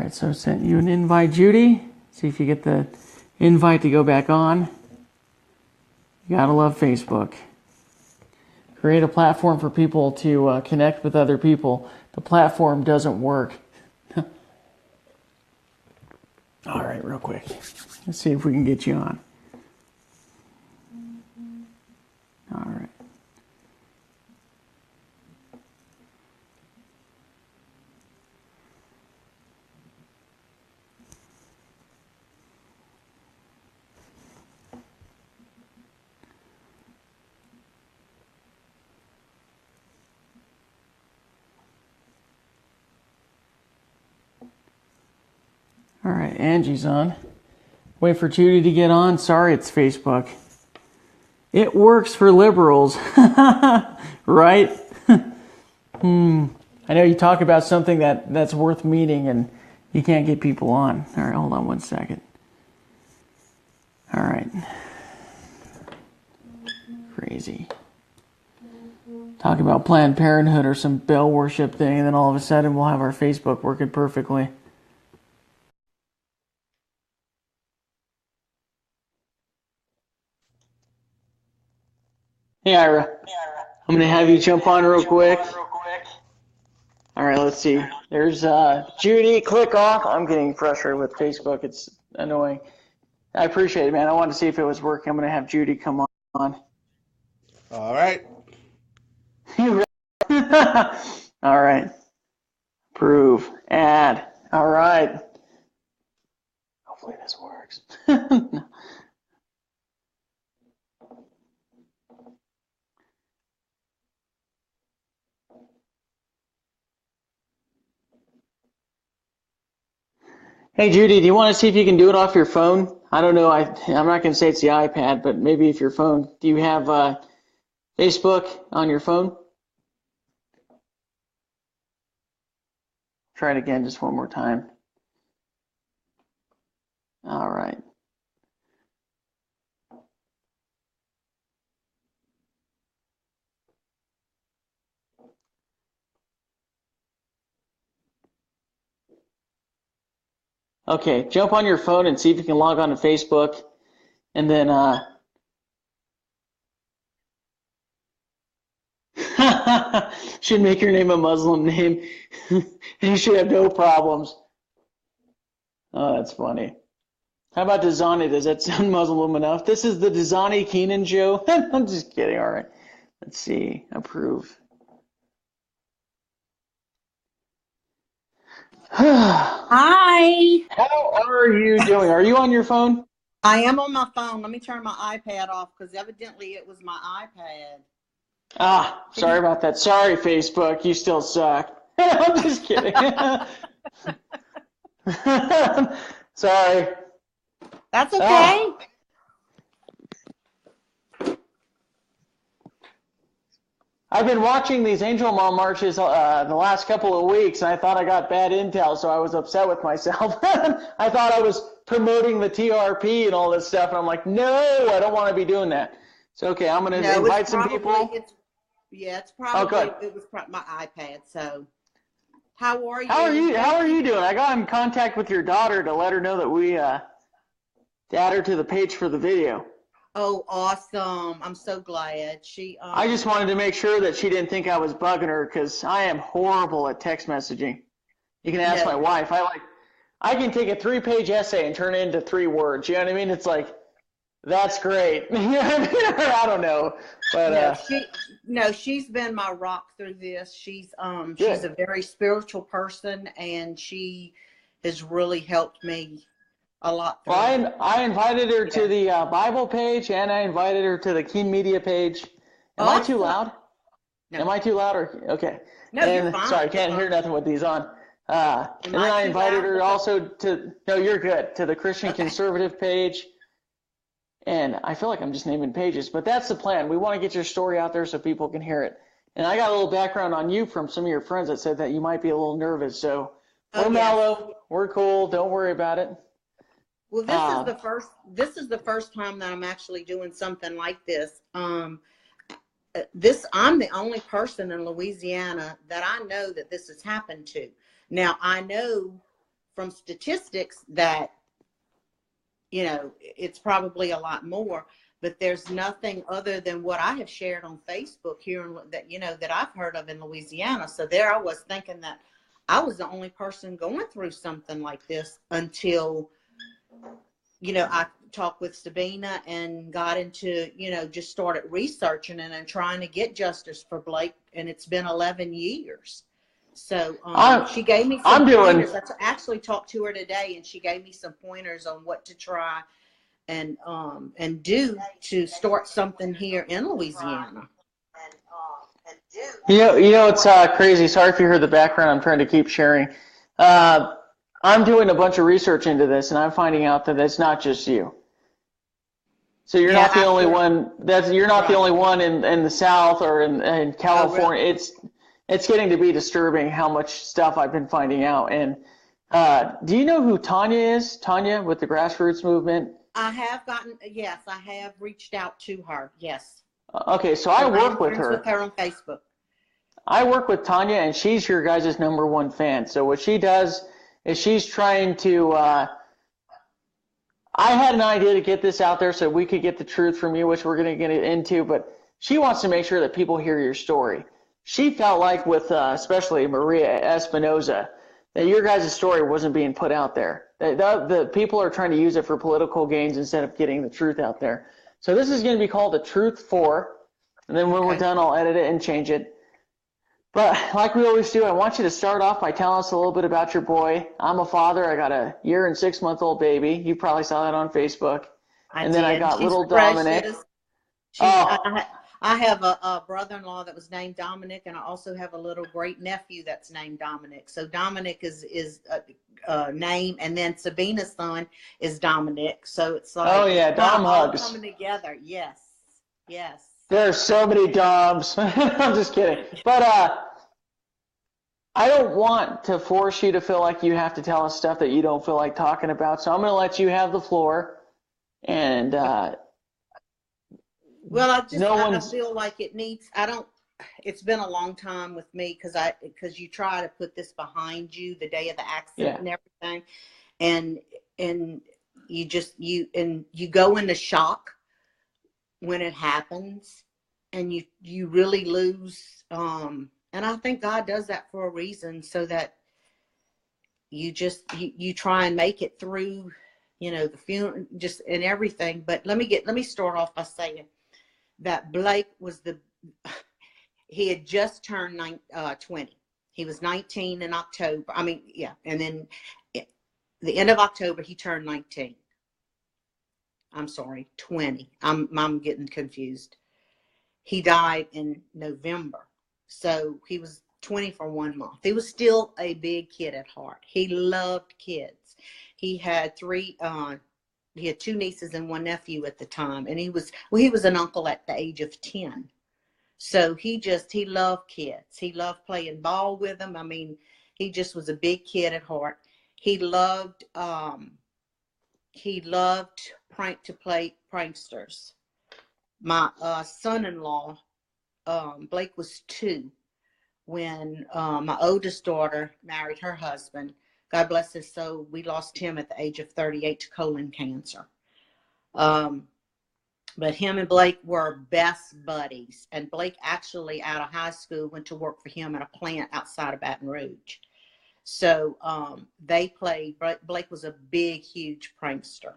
right, so I sent you an invite, Judy. See if you get the invite to go back on. You gotta love Facebook. Create a platform for people to connect with other people. The platform doesn't work. All right, real quick. Let's see if we can get you on. All right. All right, Angie's on. Wait for Judy to get on. Sorry, it's Facebook. It works for liberals, right? I know you talk about something that's worth meeting and you can't get people on. All right, hold on one second. All right. Crazy. Talk about Planned Parenthood or some bell worship thing, and then all of a sudden we'll have our Facebook working perfectly. Hey, Ira. I'm going to have you jump on real quick. All right, let's see. There's Judy. Click off. I'm getting frustrated with Facebook. It's annoying. I appreciate it, man. I wanted to see if it was working. I'm going to have Judy come on. All right. All right. Approve. Add. All right. Hopefully this works. Hey, Judy, do you want to see if you can do it off your phone? I don't know. I'm not going to say it's the iPad, but maybe if your phone. Do you have Facebook on your phone? Try it again just one more time. All right. Okay, jump on your phone and see if you can log on to Facebook, and then should make your name a Muslim name. You should have no problems. Oh, that's funny. How about Dazani? Does that sound Muslim enough? This is the Dazani Keenan show. I'm just kidding. All right. Let's see. Approve. Hi. How are you doing? Are you on your phone? I am on my phone. Let me turn my iPad off because evidently it was my iPad. Ah, sorry about that. Sorry, Facebook. You still suck. I'm just kidding. Sorry. That's okay. I've been watching these Angel Mom marches the last couple of weeks, and I thought I got bad intel, so I was upset with myself. I thought I was promoting the TRP and all this stuff, and I'm like, no, I don't want to be doing that. So, okay, I'm going to invite some people. It's probably, it was my iPad, so. How are you? How are you doing? I got in contact with your daughter to let her know that we add her to the page for the video. Oh, awesome. I'm so glad. I just wanted to make sure that she didn't think I was bugging her because I am horrible at text messaging. You can ask my wife. I can take a 3-page essay and turn it into 3 words. You know what I mean? It's like, that's great. You know what I mean? I don't know. But she's been my rock through this. She's a very spiritual person, and she has really helped me a lot. Well, I invited her to the Bible page, and I invited her to the Keen Media page. Am I too loud? No. Am I too loud? Okay. No, you're fine. Sorry, I can't hear nothing with these on. And then I invited her also to, no, you're good, to the Christian Conservative page. And I feel like I'm just naming pages, but that's the plan. We want to get your story out there so people can hear it. And I got a little background on you from some of your friends that said that you might be a little nervous. So we're mellow, we're cool, don't worry about it. Well, this is the first time that I'm actually doing something like this. I'm the only person in Louisiana that I know that this has happened to. Now, I know from statistics that, you know, it's probably a lot more, but there's nothing other than what I have shared on Facebook here that, you know, that I've heard of in Louisiana. So there I was thinking that I was the only person going through something like this until, you know, I talked with Sabina and got into, you know, just started researching and trying to get justice for Blake. And it's been 11 years. So she gave me some pointers. I actually talked to her today, and she gave me some pointers on what to try and do to start something here in Louisiana. You know, it's crazy. Sorry if you heard the background. I'm trying to keep sharing. I'm doing a bunch of research into this, and I'm finding out that it's not just you. So you're not the only one. You're not the only one in the South or in California. Oh, really? It's getting to be disturbing how much stuff I've been finding out. And do you know who Tanya is? Tanya with the grassroots movement? I have yes, I have reached out to her. Yes. Okay, so I work with her. With her on Facebook. I work with Tanya, and she's your guys' #1 fan. So what she does is she's trying to I had an idea to get this out there so we could get the truth from you, which we're going to get into, but she wants to make sure that people hear your story. She felt like with especially Maria Espinoza that your guys' story wasn't being put out there. The people are trying to use it for political gains instead of getting the truth out there. So this is going to be called the Truth For, and then when we're done, I'll edit it and change it. But like we always do, I want you to start off by telling us a little bit about your boy. I'm a father. I got a 1 and 6 month old baby. You probably saw that on Facebook. Then I got little Dominic. I have a brother-in-law that was named Dominic, and I also have a little great nephew that's named Dominic. So Dominic is a name, and then Sabina's son is Dominic. So it's like, oh yeah, Dom hugs coming together. Yes, yes. There's so many Doms. I'm just kidding. But I don't want to force you to feel like you have to tell us stuff that you don't feel like talking about. So I'm going to let you have the floor. And well, I feel like it needs. It's been a long time with me because you try to put this behind you the day of the accident and everything, and you go into shock when it happens, and you really lose. And I think God does that for a reason, so that you try and make it through, you know, the funeral, just and everything. But let me start off by saying that Blake he had just turned 20. He was 19 in October. And then the end of October he turned 19. I'm sorry, 20. I'm getting confused. He died in November. So he was 20 for 1 month. He was still a big kid at heart. He loved kids. He had 2 nieces and 1 nephew at the time. And he was an uncle at the age of 10. So he loved kids. He loved playing ball with them. I mean, he just was a big kid at heart. He loved to play pranksters. My son-in-law, Blake was 2 when my oldest daughter married her husband. God bless his soul. We lost him at the age of 38 to colon cancer. But him and Blake were best buddies. And Blake actually, out of high school, went to work for him at a plant outside of Baton Rouge. So they played. Blake was a big, huge prankster.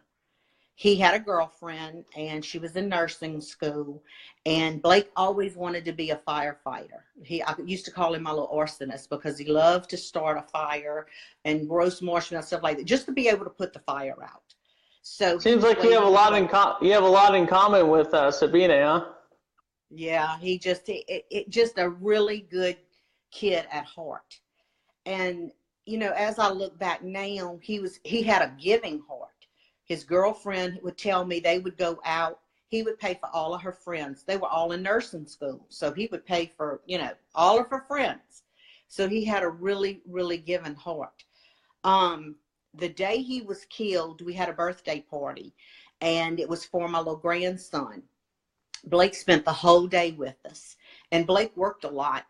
He had a girlfriend, and she was in nursing school. And Blake always wanted to be a firefighter. I used to call him my little arsonist because he loved to start a fire and roast marshmallows, stuff like that, just to be able to put the fire out. So seems like you have a lot in common with Sabina, huh? Yeah, he just a really good kid at heart. And you know, as I look back now, he had a giving heart. His girlfriend would tell me they would go out. He would pay for all of her friends. They were all in nursing school. So he would pay for, you know, all of her friends. So he had a really, really giving heart. The day he was killed, we had a birthday party, and it was for my little grandson. Blake spent the whole day with us, and Blake worked a lot.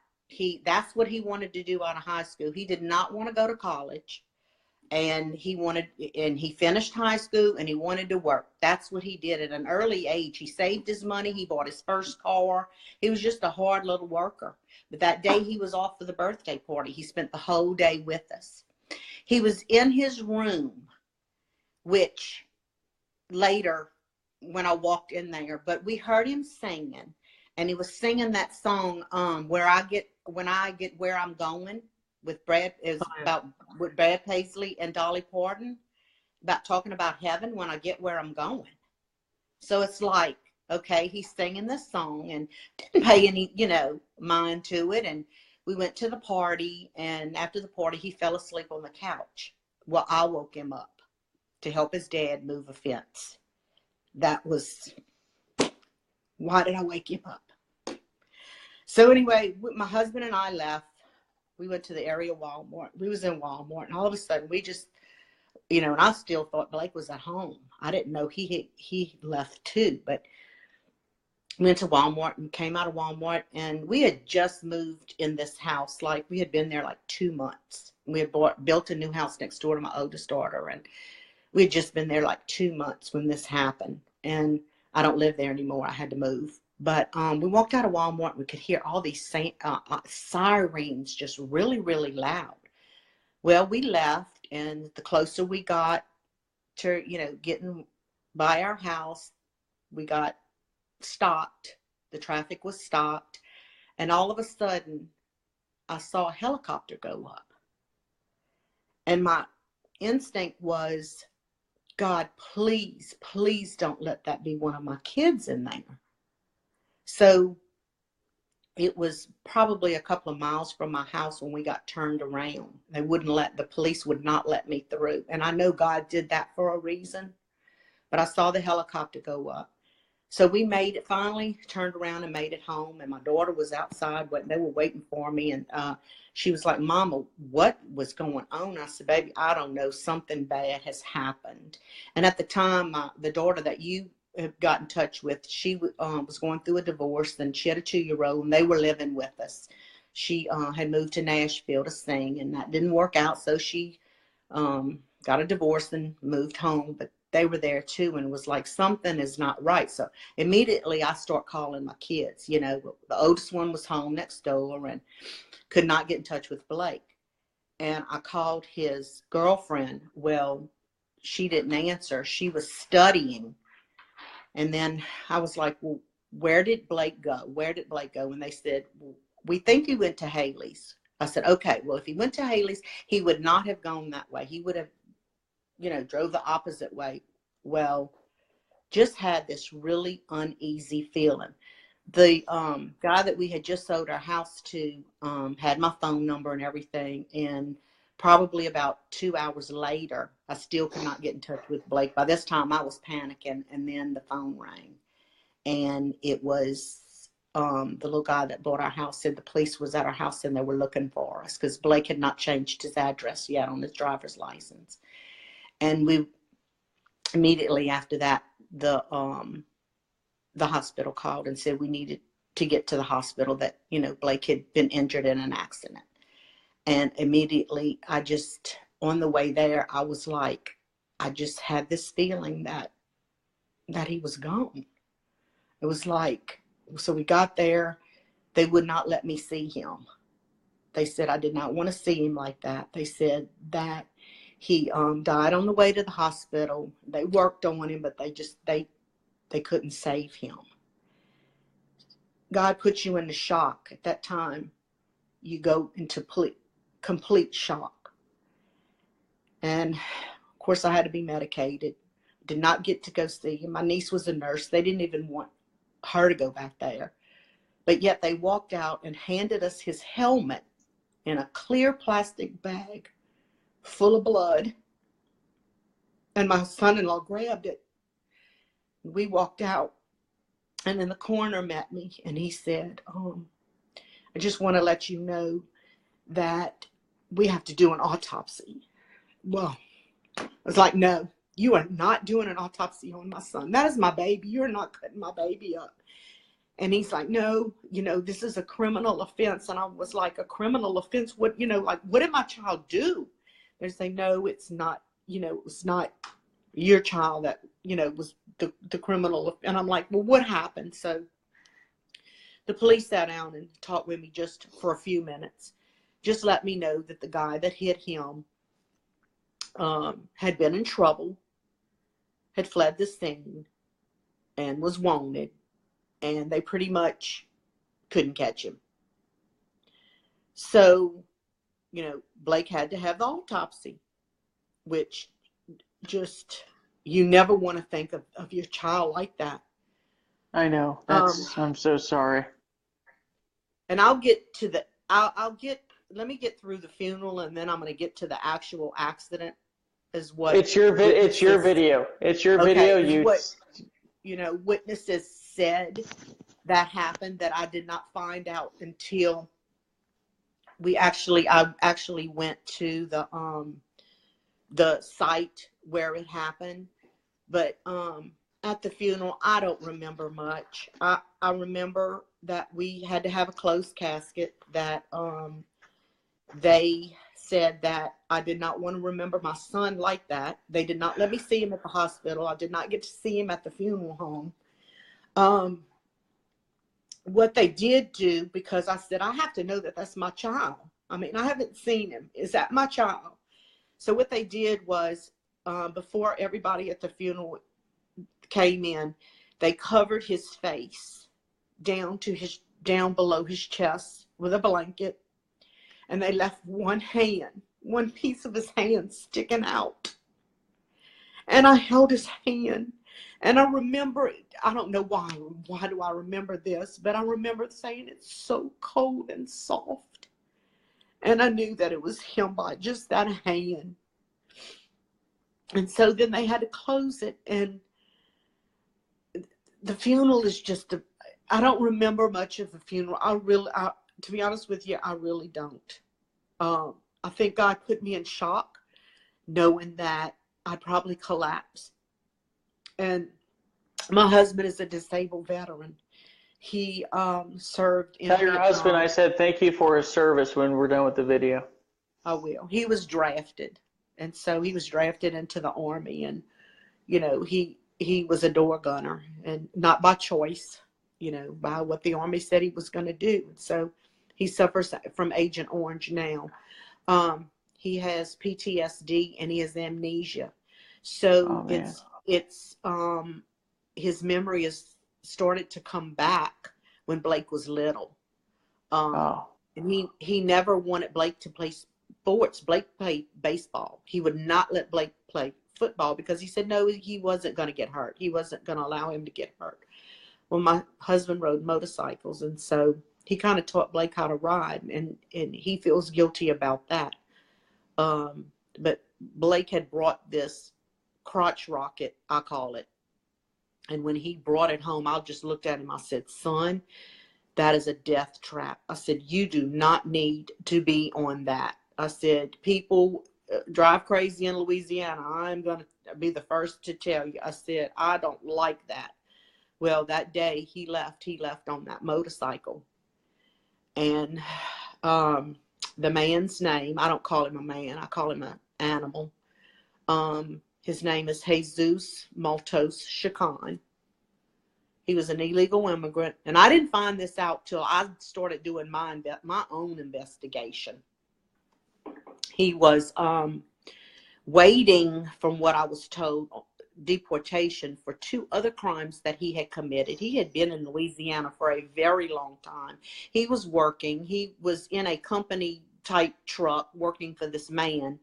That's what he wanted to do out of high school. He did not want to go to college. and he finished high school and he wanted to work. That's what he did at an early age. He saved his money. He bought his first car. He was just a hard little worker. But that day he was off for the birthday party, he spent the whole day with us. He was in his room, which later when I walked in there, but we heard him singing, and he was singing that song, when I get where I'm going, with Brad Paisley and Dolly Parton, about talking about heaven when I get where I'm going. So it's like, okay, he's singing this song and didn't pay any, mind to it. And we went to the party, and after the party, he fell asleep on the couch. Well, I woke him up to help his dad move a fence. That was, why did I wake him up? So anyway, my husband and I left. We went to the area Walmart. We was in Walmart, and all of a sudden we just, and I still thought Blake was at home. I didn't know he left too, but we went to Walmart and came out of Walmart, and we had just moved in this house. Like, we had been there like 2 months. We had built a new house next door to my oldest daughter, and we had just been there like 2 months when this happened. And I don't live there anymore. I had to move. But we walked out of Walmart, and we could hear all these sirens just really, really loud. Well, we left, and the closer we got to, getting by our house, we got stopped. The traffic was stopped. And all of a sudden, I saw a helicopter go up. And my instinct was, God, please, please don't let that be one of my kids in there. So it was probably a couple of miles from my house when we got turned around. The police would not let me through. And I know God did that for a reason, but I saw the helicopter go up. So we made it, finally turned around and made it home. And my daughter was outside, but they were waiting for me. And she was like, Mama, what was going on? I said, baby, I don't know. Something bad has happened. And at the time, the daughter that you have got in touch with, she was going through a divorce, and she had a 2-year-old, and they were living with us. She had moved to Nashville to sing, and that didn't work out. So she got a divorce and moved home. But they were there too, and it was like, something is not right. So immediately I start calling my kids. The oldest one was home next door and could not get in touch with Blake. And I called his girlfriend. Well, she didn't answer. She was studying. And then I was like, well, where did Blake go? Where did Blake go? And they said, well, we think he went to Haley's. I said, okay, well, if he went to Haley's, he would not have gone that way. He would have, drove the opposite way. Well, just had this really uneasy feeling. The guy that we had just sold our house to had my phone number and everything. And probably about 2 hours later, I still could not get in touch with Blake. By this time, I was panicking, and then the phone rang. And it was the little guy that bought our house said the police was at our house and they were looking for us because Blake had not changed his address yet on his driver's license. And we immediately after that, the hospital called and said we needed to get to the hospital, that, Blake had been injured in an accident. And immediately on the way there, I was like, I just had this feeling that he was gone. It was like, so we got there, they would not let me see him. They said I did not want to see him like that. They said that he died on the way to the hospital. They worked on him, but they couldn't save him. God puts you into shock. At that time, you go into complete shock. And of course, I had to be medicated. Did not get to go see him. My niece was a nurse. They didn't even want her to go back there. But yet they walked out and handed us his helmet in a clear plastic bag full of blood. And my son-in-law grabbed it. We walked out, and then the coroner met me, and he said, I just want to let you know that we have to do an autopsy. Well, I was like, no, you are not doing an autopsy on my son. That is my baby. You're not cutting my baby up. And he's like, no, this is a criminal offense. And I was like, a criminal offense? What, what did my child do? They say, no, it's not, it was not your child that, was the criminal. And I'm like, well, what happened? So the police sat down and talked with me just for a few minutes. Just let me know that the guy that hit him had been in trouble, had fled the scene, and was wanted. And they pretty much couldn't catch him. So, Blake had to have the autopsy, which just, you never want to think of your child like that. I know. I'm so sorry. And I'll get to let me get through the funeral, and then I'm going to get to the actual accident is what. It's your video. It's your video. Witnesses said that happened, that I did not find out until I actually went to the site where it happened. But at the funeral, I don't remember much. I remember that we had to have a closed casket, that they said that I did not want to remember my son like that. They did not let me see him at the hospital. I did not get to see him at the funeral home. What they did do, because I said, I have to know that that's my child. I mean, I haven't seen him. Is that my child? So what they did was, before everybody at the funeral came in, they covered his face down below his chest with a blanket, and they left one piece of his hand sticking out. And I held his hand, and I remember, I don't know why do I remember this, but I remember saying, it's so cold and soft. And I knew that it was him by just that hand. And so then they had to close it, and the funeral is just I don't remember much of the funeral. To be honest with you, I really don't. I think God put me in shock, knowing that I'd probably collapse. And my husband is a disabled veteran. He served in Tell your husband I said thank you for his service when we're done with the video. I will. He was drafted. And so he was drafted into the Army. And, he was a door gunner, and not by choice, by what the Army said he was going to do. So he suffers from Agent Orange now. He has PTSD and he has amnesia. So it's his memory has started to come back when Blake was little. And he never wanted Blake to play sports. Blake played baseball. He would not let Blake play football because he said no, he wasn't going to get hurt. He wasn't going to allow him to get hurt. Well, my husband rode motorcycles, and so he kind of taught Blake how to ride, and he feels guilty about that. But Blake had brought this crotch rocket, I call it. And when he brought it home, I just looked at him. I said, son, that is a death trap. I said, you do not need to be on that. I said, people drive crazy in Louisiana. I'm going to be the first to tell you. I said, I don't like that. Well, that day he left on that motorcycle. And the man's name, I don't call him a man, I call him an animal. His name is Jesus Maltos Shakan. He was an illegal immigrant. And I didn't find this out till I started doing my own investigation. He was waiting, from what I was told, deportation for 2 other crimes that he had committed. He had been in Louisiana for a very long time. He was working. He was in a company type truck working for this man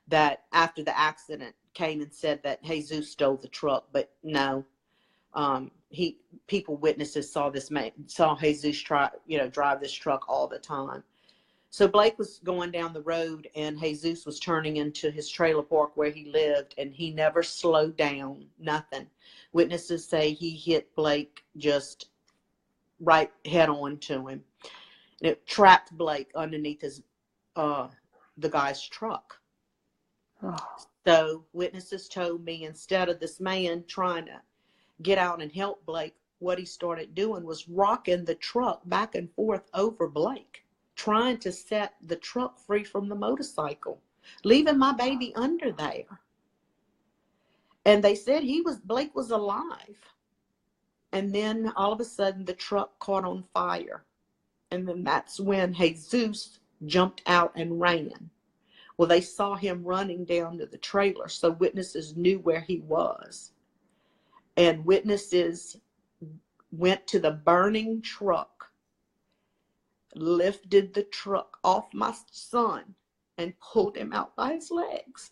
that after the accident came and said that Jesus stole the truck, but no. Witnesses saw this man, saw Jesus drive this truck all the time. So Blake was going down the road, and Jesus was turning into his trailer park where he lived, and he never slowed down, nothing. Witnesses say he hit Blake just right head on to him. And it trapped Blake underneath the guy's truck. Oh. So witnesses told me, instead of this man trying to get out and help Blake, what he started doing was rocking the truck back and forth over Blake, trying to set the truck free from the motorcycle. leaving my baby under there. And they said Blake was alive. And then all of a sudden the truck caught on fire. And then that's when Jesus jumped out and ran. Well, they saw him running down to the trailer, so witnesses knew where he was. And witnesses went to the burning truck, lifted the truck off my son, and pulled him out by his legs.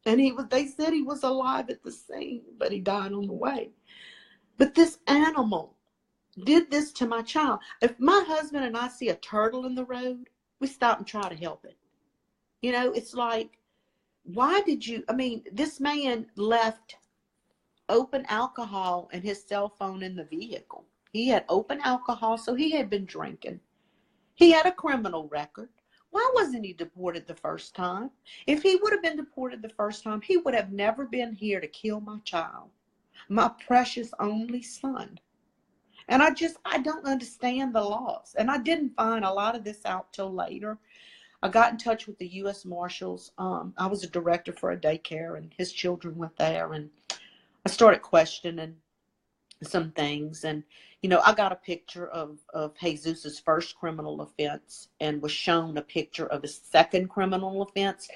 And they said he was alive at the scene, but he died on the way. But this animal did this to my child. If my husband and I see a turtle in the road, we stop and try to help it. You know, it's like, why did you, this man left open alcohol and his cell phone in the vehicle. He had open alcohol, so he had been drinking. He had a criminal record. Why wasn't he deported the first time? If he would have been deported the first time, he would have never been here to kill my child, my precious only son. And I don't understand the laws. And I didn't find a lot of this out till later. I got in touch with the U.S. Marshals. I was a director for a daycare, and his children went there. And I started questioning some things. And, you know, I got a picture of Jesus's first criminal offense and was shown a picture of his second criminal offense,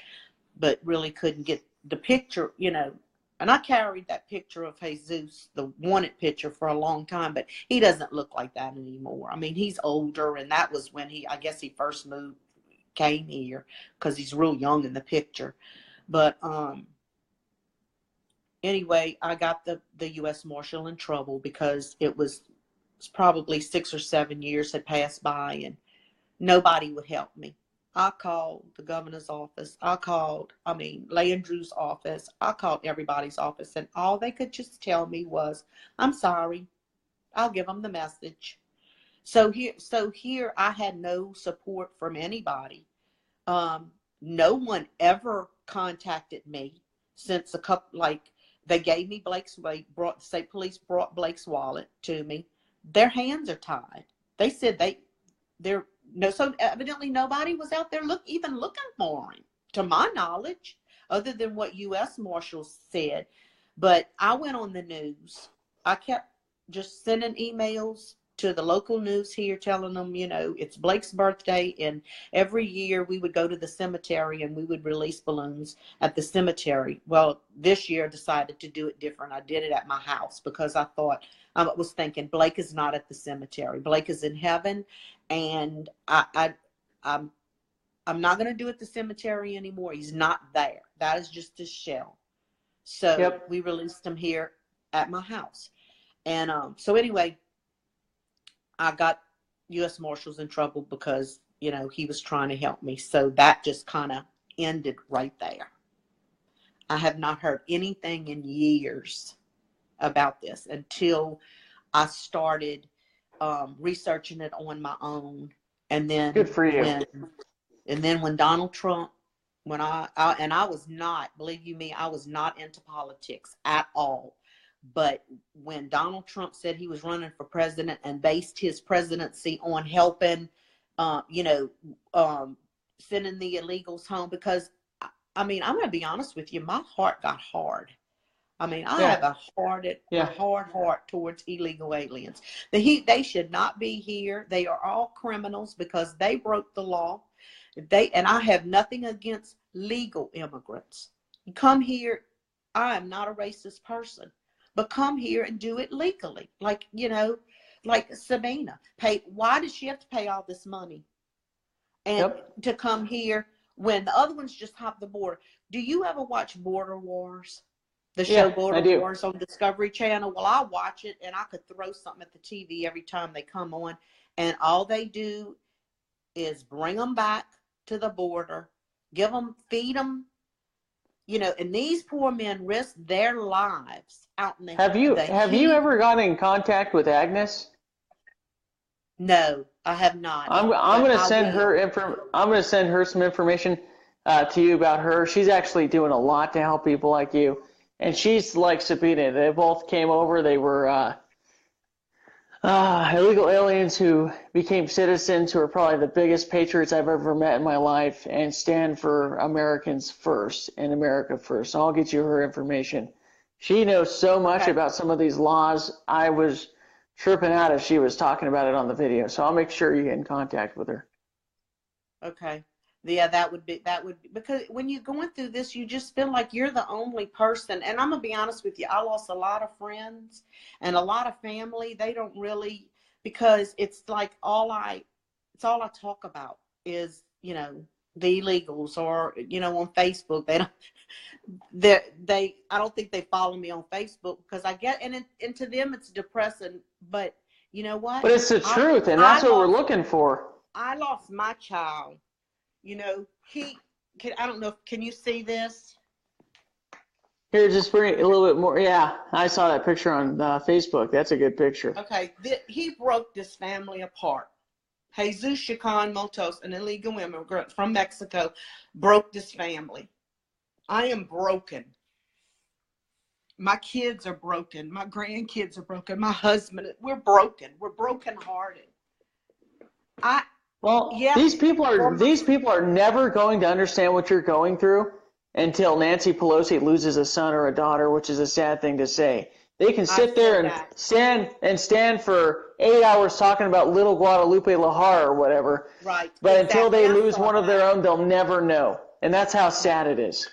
but really couldn't get the picture, you know. And I carried that picture of Jesus, the wanted picture, for a long time, but he doesn't look like that anymore. I mean, he's older, and that was when I guess he first came here, because he's real young in the picture. But anyway, I got the U.S. Marshal in trouble because it was probably 6 or 7 years had passed by, and nobody would help me. I called the governor's office. I called, Landrew's office. I called everybody's office, and all they could just tell me was, I'm sorry. I'll give them the message. So here I had no support from anybody. No one ever contacted me since they gave me Blake's wallet. The state police brought Blake's wallet to me. Their hands are tied. They said so evidently nobody was out there even looking for him, to my knowledge, other than what U.S. Marshals said. But I went on the news. I kept just sending emails to the local news here telling them, you know, it's Blake's birthday, and every year we would go to the cemetery and we would release balloons at the cemetery. Well, this year I decided to do it different. I did it at my house because I was thinking Blake is not at the cemetery. Blake is in heaven, and I'm not going to do it at the cemetery anymore. He's not there. That is just his shell. So We released him here at my house. And so anyway, I got U.S. Marshals in trouble because, you know, he was trying to help me. So that just kind of ended right there. I have not heard anything in years about this until I started researching it on my own. And then good for you. When Donald Trump, when I was not, believe you me, I was not into politics at all. But when Donald Trump said he was running for president and based his presidency on helping, sending the illegals home, because, I'm going to be honest with you, my heart got hard. I have a hard heart towards illegal aliens. They should not be here. They are all criminals because they broke the law. And I have nothing against legal immigrants. You come here, I am not a racist person. But come here and do it legally. Like Sabina. Why does she have to pay all this money? And to come here when the other ones just hop the border. Do you ever watch Border Wars? The show Border Wars on Discovery Channel? Well, I watch it, and I could throw something at the TV every time they come on. And all they do is bring them back to the border, feed them, you know, and these poor men risk their lives out in the Have you ever gotten in contact with Agnes? No, I have not. I'm going to send her some information to you about her. She's actually doing a lot to help people like you, and she's like Sabina. They both came over. They were Illegal aliens who became citizens, who are probably the biggest patriots I've ever met in my life and stand for Americans first and America first. So I'll get you her information. She knows so much Okay. about some of these laws. I was tripping out if she was talking about it on the video. So I'll make sure you get in contact with her. Okay. Yeah, that would be because when you're going through this, you just feel like you're the only person. And I'm gonna be honest with you, I lost a lot of friends and a lot of family. They don't really, because it's like it's all I talk about is, the illegals, or, on Facebook. They don't, I don't think they follow me on Facebook because I get, and to them it's depressing. But you know what? But it's the truth, and that's what we're looking for. I lost my child. I don't know, can you see this? Here, just bring it a little bit more. Yeah, I saw that picture on Facebook. That's a good picture. Okay, he broke this family apart. Jesus Chacon Motos, an illegal immigrant from Mexico, broke this family. I am broken. My kids are broken. My grandkids are broken. My husband, we're broken. We're brokenhearted. These people are never going to understand what you're going through until Nancy Pelosi loses a son or a daughter, which is a sad thing to say. They can sit there and stand for 8 hours talking about little Guadalupe Lahar or whatever. Right. But until they lose one of their own, they'll never know. And that's how sad it is.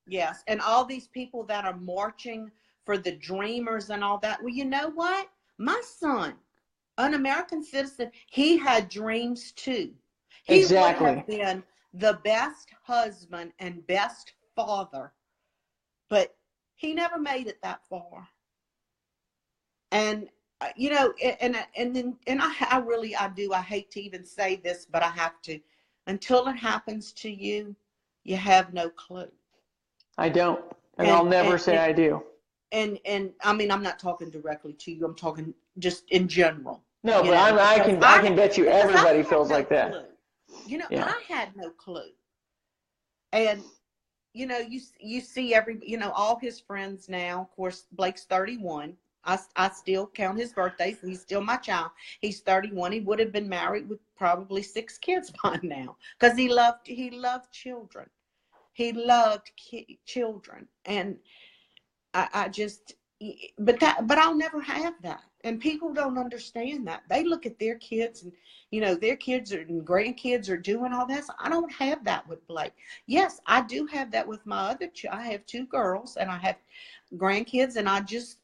Yes. And all these people that are marching for the dreamers and all that. Well, you know what? My son, an American citizen, he had dreams too. He would have been the best husband and best father, but he never made it that far. And I hate to even say this, but I have to. Until it happens to you, you have no clue. I don't, and I'll never say I do. And I mean, I'm not talking directly to you. I'm talking just in general. No, but I can bet you everybody feels like that. I had no clue. And, you see all his friends now. Of course, Blake's 31. I still count his birthdays. He's still my child. He's 31. He would have been married with probably 6 kids by now because he loved children. He loved children. And but I'll never have that. And people don't understand that. They look at their kids and, their kids and grandkids are doing all that. So I don't have that with Blake. Yes, I do have that with my other I have 2 girls and I have grandkids, and I just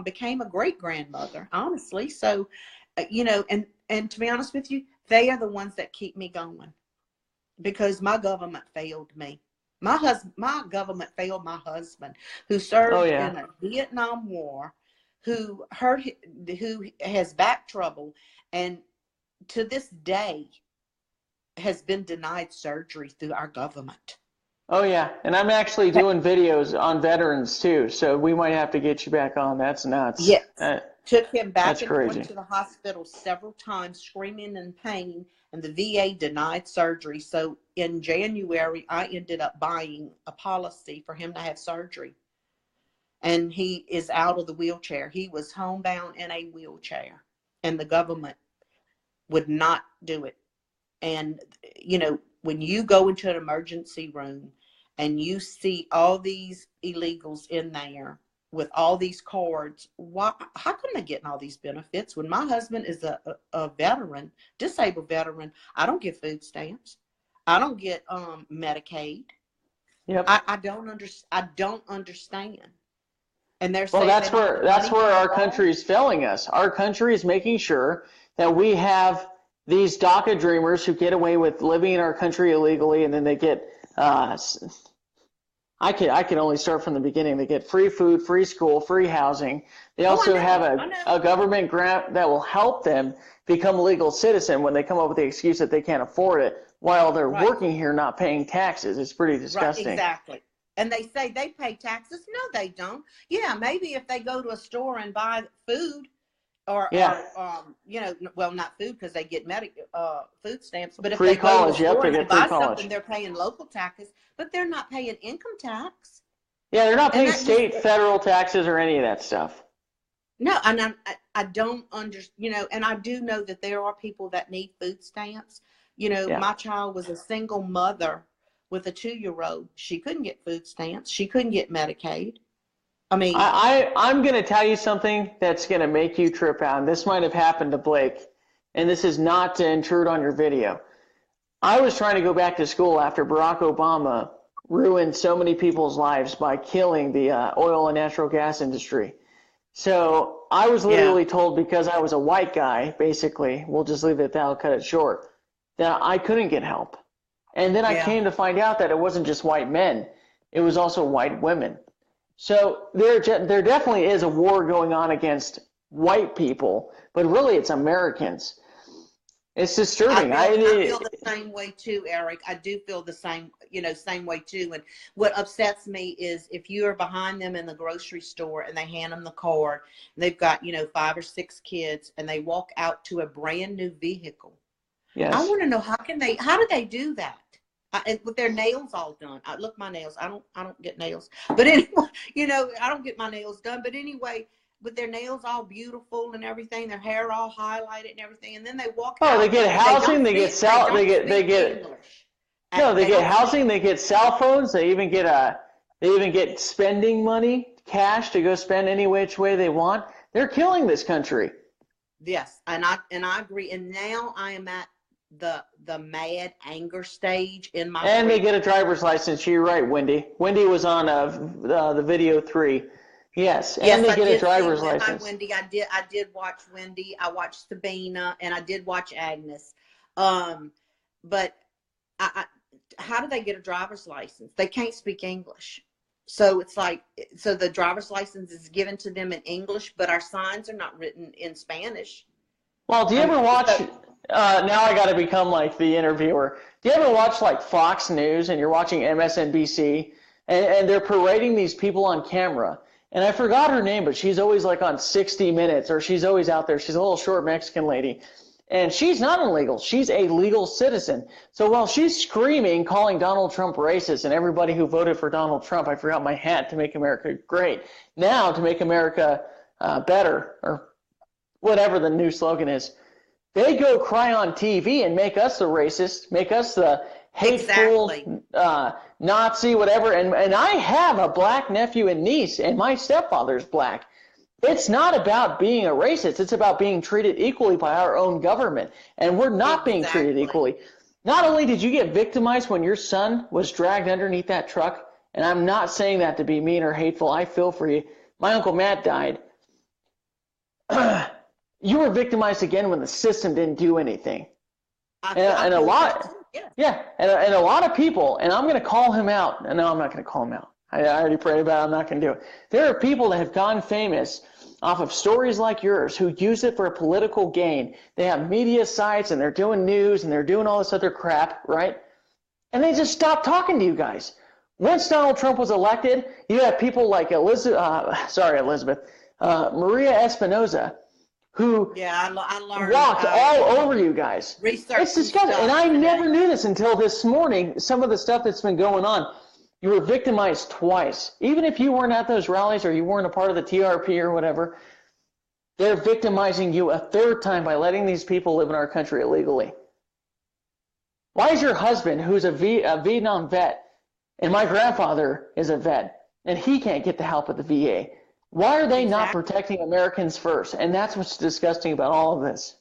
became a great grandmother, honestly. So, and to be honest with you, they are the ones that keep me going because my government failed me. My government failed my husband, who served in a Vietnam War, who has back trouble, and to this day has been denied surgery through our government. Oh yeah, and I'm actually doing videos on veterans too, so we might have to get you back on. That's nuts. Yes, took him back and crazy. forth to the hospital several times, screaming in pain, and the VA denied surgery. So in January, I ended up buying a policy for him to have surgery. And he is out of the wheelchair. He was homebound in a wheelchair, and the government would not do it. And, when you go into an emergency room and you see all these illegals in there with all these cards, how come they're getting all these benefits? When my husband is a veteran, disabled veteran, I don't get food stamps. I don't get Medicaid. Yep. I don't understand. And they're saying that's where our country is failing us. Our country is making sure that we have these DACA dreamers who get away with living in our country illegally, and then they get I can only start from the beginning. They get free food, free school, free housing. They also have a government grant that will help them become a legal citizen when they come up with the excuse that they can't afford it while they're working here not paying taxes. It's pretty disgusting. Right, exactly. And they say they pay taxes. No, they don't. Yeah, maybe if they go to a store and buy food or not food because they get food stamps. But if they go to a store and buy something, they're paying local taxes, but they're not paying income tax. Yeah, they're not paying state, federal taxes or any of that stuff. No, and I don't understand, and I do know that there are people that need food stamps. Yeah. My child was a single mother with a 2-year-old. She couldn't get food stamps. She couldn't get Medicaid. I mean, I'm going to tell you something that's going to make you trip out. And this might have happened to Blake, and this is not to intrude on your video. I was trying to go back to school after Barack Obama ruined so many people's lives by killing the oil and natural gas industry. So I was literally told, because I was a white guy, basically, we'll just leave it at that, I'll cut it short, that I couldn't get help. And then I came to find out that it wasn't just white men, it was also white women. So there definitely is a war going on against white people, but really it's Americans. It's disturbing. I feel the same way too, Eric. I do feel the same way too. And what upsets me is if you are behind them in the grocery store and they hand them the card, and they've got, 5 or 6 kids, and they walk out to a brand new vehicle. Yes. I want to know how do they do that? With their nails all done. Look, my nails. I don't get nails. But anyway, I don't get my nails done. But anyway, with their nails all beautiful and everything, their hair all highlighted and everything, and then they walk out. Oh, they get housing, they get housing, they get cell phones, they even get spending money, cash to go spend any which way they want. They're killing this country. Yes, and I agree. And now I am at the mad anger stage in my. And they get a driver's license. You're right, Wendy. Wendy was on the video 3. Yes, and they get a driver's license. Wendy, I did watch Wendy. I watched Sabina, and I did watch Agnes. But how do they get a driver's license? They can't speak English. So it's like, the driver's license is given to them in English, but our signs are not written in Spanish. Well, do you ever watch, now I got to become like the interviewer. Do you ever watch like Fox News and you're watching MSNBC and they're parading these people on camera? And I forgot her name, but she's always like on 60 Minutes, or she's always out there. She's a little short Mexican lady. And she's not illegal. She's a legal citizen. So while she's screaming, calling Donald Trump racist and everybody who voted for Donald Trump, I forgot my hat, to make America great. Now to make America better, or whatever the new slogan is. They go cry on TV and make us the racist, make us the hateful, Nazi, whatever. And I have a black nephew and niece, and my stepfather's black. It's not about being a racist. It's about being treated equally by our own government. And we're not being treated equally. Not only did you get victimized when your son was dragged underneath that truck, and I'm not saying that to be mean or hateful. I feel for you. My Uncle Matt died. You were victimized again when the system didn't do anything. And a lot of people, and I'm going to call him out. No, I'm not going to call him out. I already prayed about it. I'm not going to do it. There are people that have gone famous off of stories like yours who use it for a political gain. They have media sites and they're doing news and they're doing all this other crap, right? And they just stop talking to you guys. Once Donald Trump was elected, you had people like Maria Espinoza, who I learned, walked all over you guys. Research. It's disgusting. And I never knew this until this morning, some of the stuff that's been going on. You were victimized twice. Even if you weren't at those rallies or you weren't a part of the TRP or whatever, they're victimizing you a third time by letting these people live in our country illegally. Why is your husband, who's a Vietnam vet, and my grandfather is a vet, and he can't get the help of the VA? Why are they not protecting Americans first? And that's what's disgusting about all of this.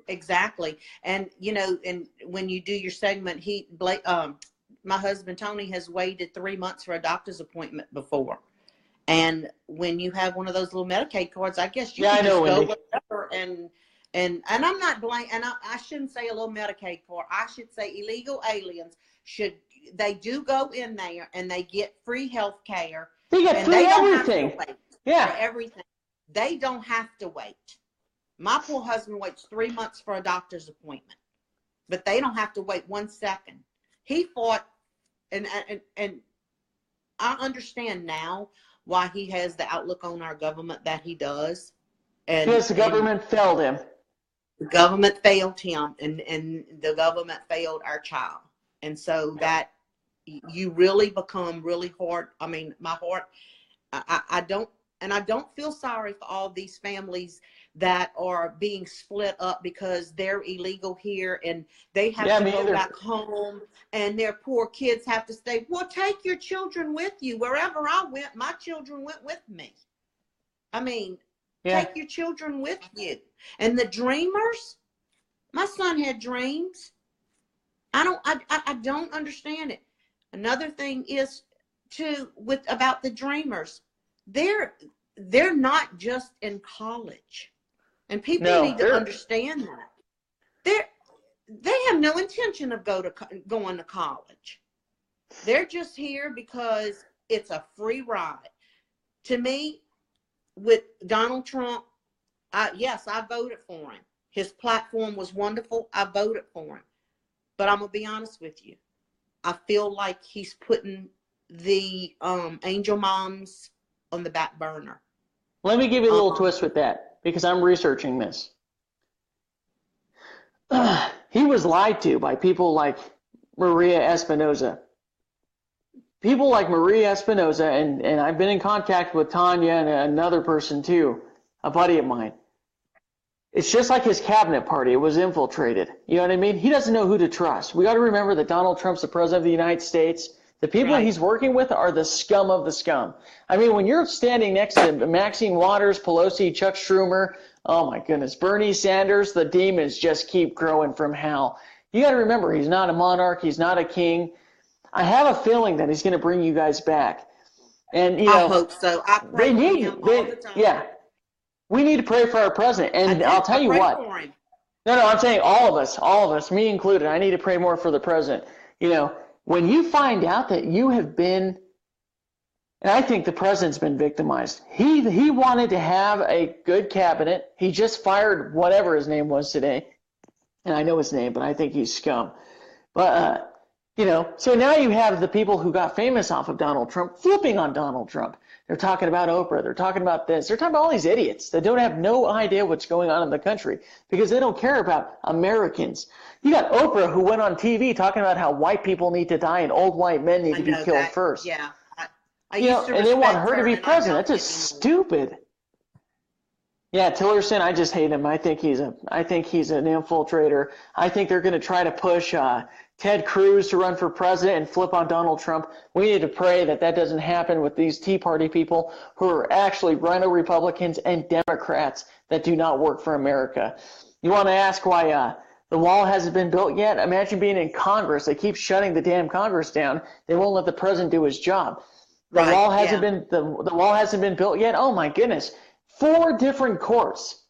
Exactly. And, and when you do your segment, my husband, Tony, has waited 3 months for a doctor's appointment before. And when you have one of those little Medicaid cards, I guess you can just go whatever. And I'm not blaming, and I shouldn't say a little Medicaid card. I should say illegal aliens they do go in there and they get free health care. They get free everything. For everything. They don't have to wait. My poor husband waits 3 months for a doctor's appointment, but they don't have to wait 1 second. He fought, and I understand now why he has the outlook on our government that he does. Because the government failed him. The government failed him, and the government failed our child. And so that you really become really hard. I mean, my heart, I don't And I don't feel sorry for all these families that are being split up because they're illegal here and they have to go back home and their poor kids have to stay. Well, take your children with you. Wherever I went, my children went with me. I mean, take your children with you. And the dreamers, my son had dreams. I don't understand it. Another thing is too about the dreamers. They're not just in college, and people need to understand that they have no intention of going to college. They're just here because it's a free ride. To me, with Donald Trump, yes, I voted for him. His platform was wonderful. I voted for him, but I'm gonna be honest with you. I feel like he's putting the angel moms on the back burner. Let me give you a little twist with that, because I'm researching this. He was lied to by people like Maria Espinoza. People like Maria Espinoza, and I've been in contact with Tanya and another person too, a buddy of mine. It's just like his cabinet party. It was infiltrated. You know what I mean? He doesn't know who to trust. We got to remember that Donald Trump's the president of the United States. The people he's working with are the scum of the scum. I mean, when you're standing next to Maxine Waters, Pelosi, Chuck Schumer, oh my goodness, Bernie Sanders, the demons just keep growing from hell. You got to remember, he's not a monarch. He's not a king. I have a feeling that he's going to bring you guys back. And, you know, I hope so. I pray for him all the time. Yeah. We need to pray for our president. And I'll tell you what. No, I'm saying all of us, me included. I need to pray more for the president. You know, when you find out that you have been, and I think the president's been victimized. He wanted to have a good cabinet. He just fired whatever his name was today. And I know his name, but I think he's scum. But, you know, so now you have the people who got famous off of Donald Trump flipping on Donald Trump. They're talking about Oprah. They're talking about this. They're talking about all these idiots that don't have no idea what's going on in the country because they don't care about Americans. You got Oprah who went on TV talking about how white people need to die and old white men need to be killed first. Yeah. I used to and they want her to be president. That's just stupid. Yeah, Tillerson, I just hate him. I think he's an infiltrator. I think they're going to try to push Ted Cruz to run for president and flip on Donald Trump. We need to pray that that doesn't happen with these Tea Party people who are actually rhino Republicans and Democrats that do not work for America. You want to ask why the wall hasn't been built yet? Imagine being in Congress. They keep shutting the damn Congress down. They won't let the president do his job. The wall hasn't been built yet. Oh my goodness. 4 different courts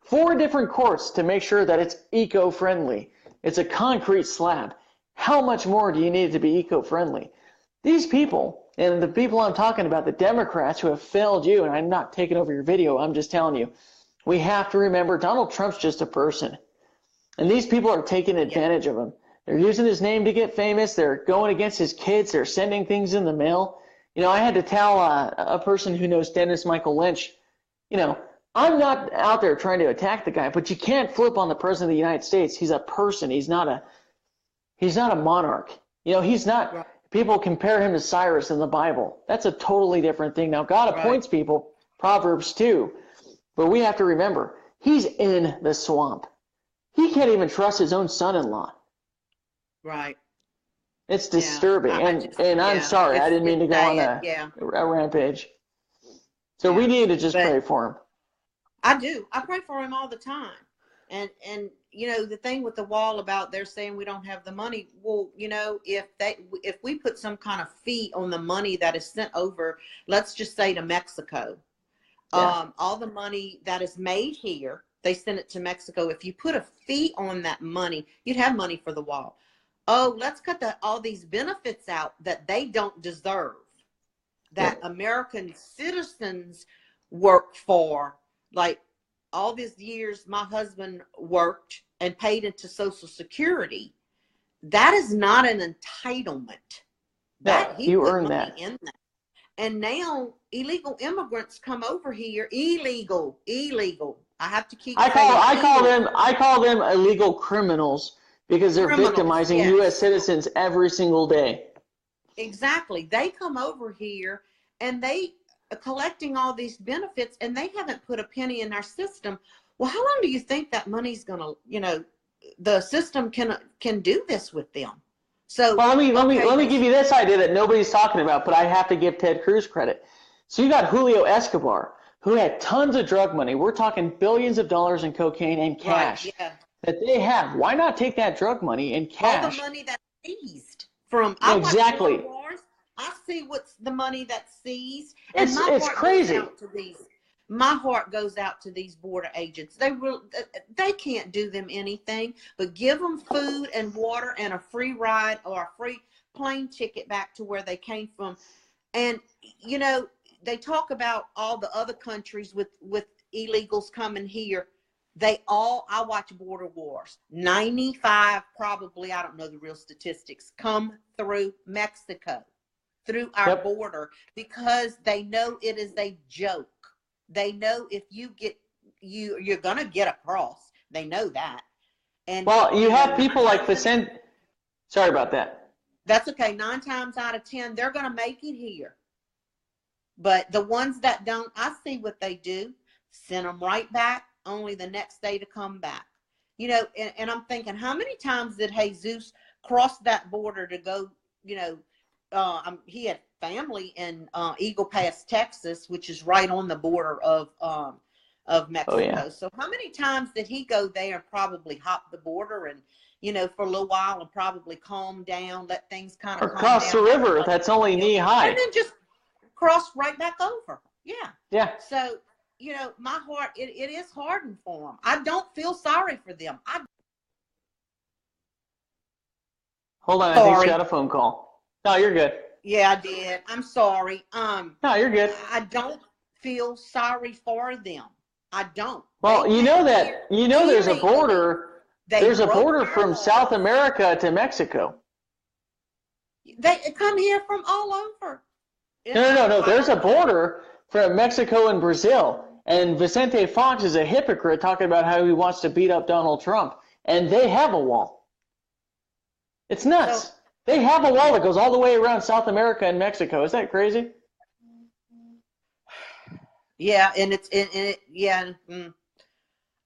to make sure that it's eco-friendly. It's a concrete slab. How much more do you need to be eco-friendly? These people, and the people I'm talking about, the Democrats who have failed you, and I'm not taking over your video, I'm just telling you, we have to remember Donald Trump's just a person. And these people are taking advantage of him. They're using his name to get famous. They're going against his kids. They're sending things in the mail. You know, I had to tell a person who knows Dennis Michael Lynch, you know, I'm not out there trying to attack the guy, but you can't flip on the president of the United States. He's a person. He's not a monarch. You know, he's not, people compare him to Cyrus in the Bible. That's a totally different thing. Now, God appoints people, Proverbs 2, but we have to remember, he's in the swamp. He can't even trust his own son-in-law. Right. It's disturbing. And I'm sorry, I didn't mean to go on a rampage. So we need to just pray for him. I do. I pray for him all the time. And you know, the thing with the wall about they're saying we don't have the money. Well, you know, if we put some kind of fee on the money that is sent over, let's just say to Mexico, all the money that is made here, they send it to Mexico. If you put a fee on that money, you'd have money for the wall. Oh, let's cut all these benefits out that they don't deserve, that American citizens work for. Like all these years my husband worked and paid into Social Security. That is not an entitlement. You earned that. In that. And now illegal immigrants come over here. Illegal. I have to keep saying I call them illegal criminals because they're victimizing U.S. citizens every single day. Exactly. They come over here and they collecting all these benefits, and they haven't put a penny in our system. Well, how long do you think that money's going to, the system can do this with them? So, well, let me give you this idea that nobody's talking about, but I have to give Ted Cruz credit. So you got Julio Escobar, who had tons of drug money. We're talking billions of dollars in cocaine and cash that they have. Why not take that drug money and cash? All the money that's seized from exactly. I see what's the money that's seized, and it's crazy. My heart goes out to these border agents. They can't do them anything but give them food and water and a free ride or a free plane ticket back to where they came from. And they talk about all the other countries with illegals coming here. I watch border wars. 95 probably, I don't know the real statistics, come through Mexico, through our border, because they know it is a joke. They know if you get, you're going to get across. They know that. And well, you have people like Vicente. Sorry about that. That's okay. 9 times out of 10, they're going to make it here. But the ones that don't, I see what they do. Send them right back, only the next day to come back. And I'm thinking, how many times did Jesus cross that border to go, he had family in Eagle Pass, Texas, which is right on the border of Mexico. Oh, yeah. So how many times did he go there and probably hop the border and, for a little while and probably calm down, let things kind of or cross the river that's only knee high. And then just cross right back over. Yeah. Yeah. So, my heart, it is hardened for them. I don't feel sorry for them. Hold on, I think she got a phone call. No, you're good. Yeah, I did. I'm sorry. No, you're good. I don't feel sorry for them. I don't. Well, there's a border. There's a border from South America to Mexico. They come here from all over. No. There's a border from Mexico and Brazil. And Vicente Fox is a hypocrite talking about how he wants to beat up Donald Trump. And they have a wall. It's nuts. So, they have a wall that goes all the way around South America and Mexico. Is that crazy? Yeah, and yeah.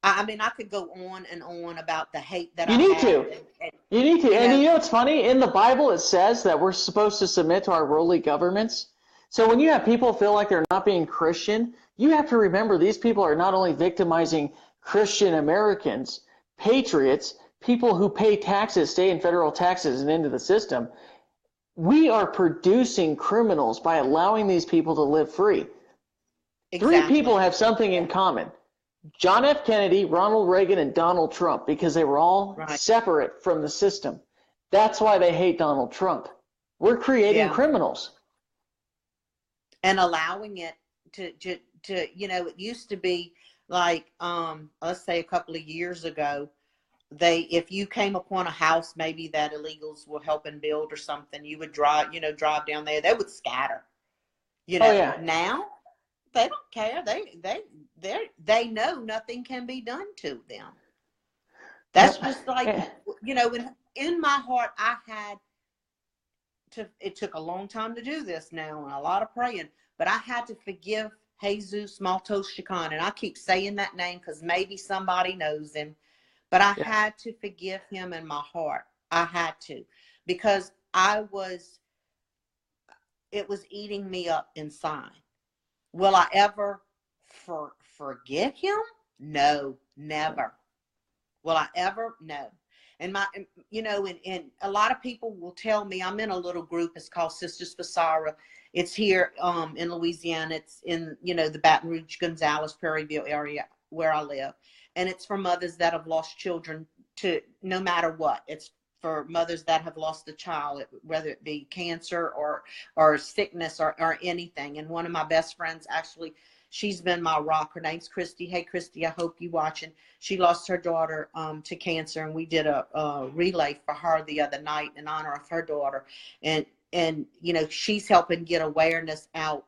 I mean, I could go on and on about the hate that you need to. And what's funny? In the Bible, it says that we're supposed to submit to our worldly governments. So when you have people feel like they're not being Christian, you have to remember these people are not only victimizing Christian Americans, patriots, people who pay taxes, state and federal taxes, and into the system. We are producing criminals by allowing these people to live free. Exactly. 3 people have something in common. John F. Kennedy, Ronald Reagan, and Donald Trump, because they were all separate from the system. That's why they hate Donald Trump. We're creating criminals. And allowing it to it used to be like, let's say a couple of years ago, if you came upon a house maybe that illegals were helping build or something, you would drive down there, they would scatter. Now they don't care. They know nothing can be done to them. That's just like, in my heart, it took a long time to do this now and a lot of praying, but I had to forgive Jesus Maltos Chicon. And I keep saying that name because maybe somebody knows him, but I had to forgive him in my heart. I had to, because it was eating me up inside. Will I ever forget him? No, never. Will I ever? No. And and a lot of people will tell me, I'm in a little group. It's called Sisters for Sarah. It's here in Louisiana. It's in, the Baton Rouge, Gonzales, Prairieville area where I live. And it's for mothers that have lost children to no matter what. It's for mothers that have lost a child, whether it be cancer or sickness or anything. And one of my best friends, actually, she's been my rock. Her name's Christy. Hey, Christy, I hope you're watching. She lost her daughter to cancer, and we did a relay for her the other night in honor of her daughter. And she's helping get awareness out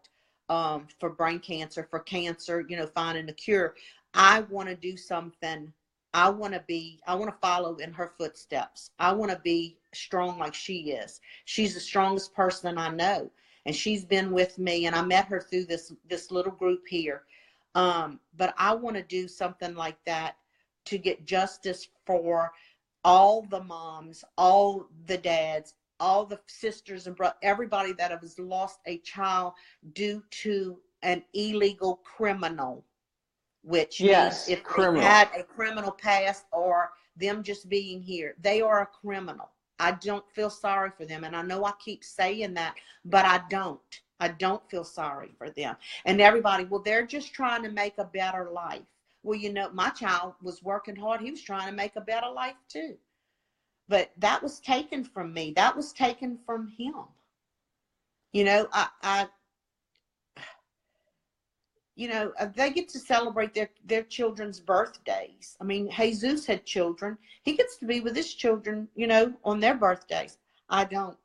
for brain cancer, for cancer, finding a cure. I want to do something. I want to follow in her footsteps. I want to be strong like she is. She's the strongest person I know. and she's been with me, and I met her through this little group here. But I want to do something like that to get justice for all the moms, all the dads, all the sisters and brothers, everybody that has lost a child due to an illegal criminal, which Yes, means if they criminal. had a criminal past or them just being here, they are a criminal. I don't feel sorry for them. And I know I keep saying that, but I don't. I don't feel sorry for them. And everybody, well, they're just trying to make a better life. Well, you know, my child was working hard. He was trying to make a better life too. But that was taken from me. That was taken from him. You know, they get to celebrate their children's birthdays. I mean, Jesus had children. He gets to be with his children, you know, on their birthdays. I don't.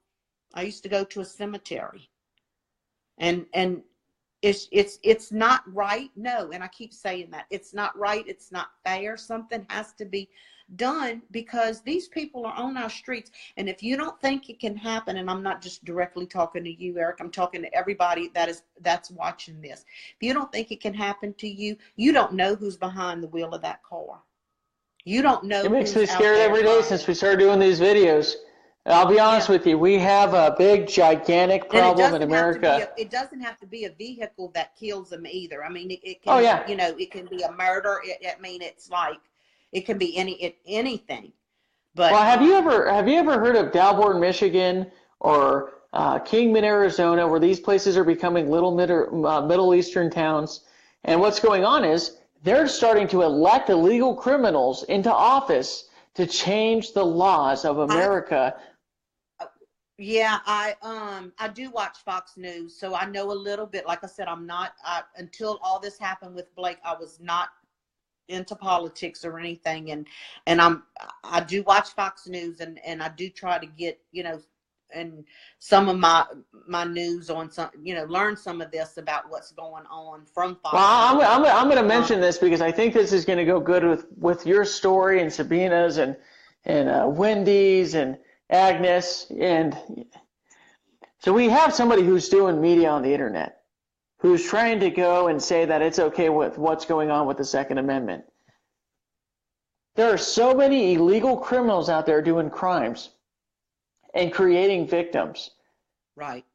I used to go to a cemetery. And it's not right. No, and I keep saying that. It's not right. It's not fair. Something has to be done because these people are on our streets. And if you don't think it can happen, and I'm not just directly talking to you, Eric, I'm talking to everybody that's watching this. If you don't think it can happen to you, you don't know who's behind the wheel of that car. You don't know. It makes me scared every day since we started doing these videos. I'll be honest with you, we have a big, gigantic problem in America. It doesn't have to be a vehicle that kills them either. I mean, it can, you know, it can be a murder. I mean, it's like, it can be anything. But well, have you ever heard of Dalborn, Michigan, or Kingman, Arizona, where these places are becoming little Middle Eastern towns? And what's going on is they're starting to elect illegal criminals into office to change the laws of America. Yeah, I do watch Fox News, so I know a little bit. Like I said, until all this happened with Blake, I was not into politics or anything, and I do watch Fox News, and I do try to get, you know, and some of my news on some, you know, learn some of this about what's going on from Fox. Well, I'm going to mention this because I think this is going to go good with your story and Sabina's and Wendy's and Agnes. And so we have somebody who's doing media on the internet, who's trying to go and say that it's okay with what's going on with the Second Amendment. There are so many illegal criminals out there doing crimes and creating victims. Right.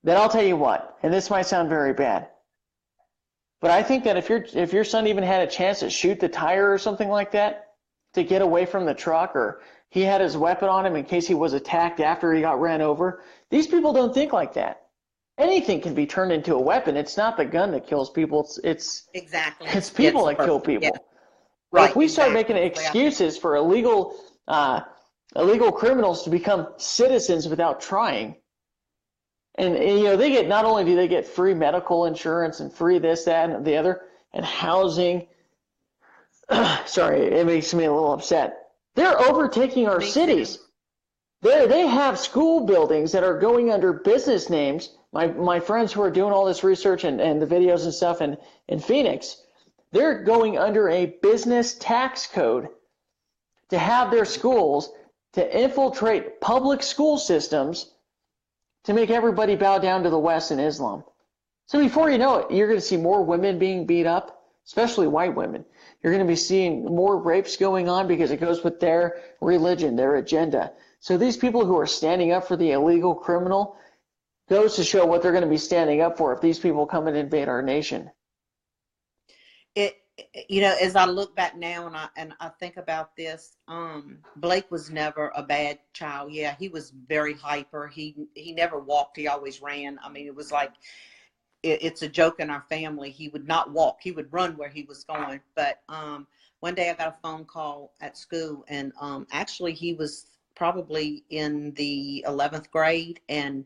That I'll tell you what, and this might sound very bad, but I think that if your son even had a chance to shoot the tire or something like that to get away from the truck, or he had his weapon on him in case he was attacked after he got ran over, these people don't think like that. Anything can be turned into a weapon. It's not the gun that kills people. It's people that kill people. Yeah. Right. If we start making excuses for illegal criminals to become citizens without trying, and you know, they get, not only do they get free medical insurance and free this, that, and the other, and housing. Sorry, it makes me a little upset. They're overtaking our cities. They have school buildings that are going under business names. My friends who are doing all this research and the videos and stuff in Phoenix, they're going under a business tax code to have their schools to infiltrate public school systems to make everybody bow down to the West and Islam. So before you know it, you're going to see more women being beat up, especially white women. You're going to be seeing more rapes going on because it goes with their religion, their agenda. So these people who are standing up for the illegal criminal goes to show what they're going to be standing up for if these people come and invade our nation. You know, as I look back now and I think about this, Blake was never a bad child. Yeah, he was very hyper. He never walked. He always ran. I mean, it was like, it's a joke in our family. He would not walk. He would run where he was going. But one day I got a phone call at school, and actually he was probably in the 11th grade, and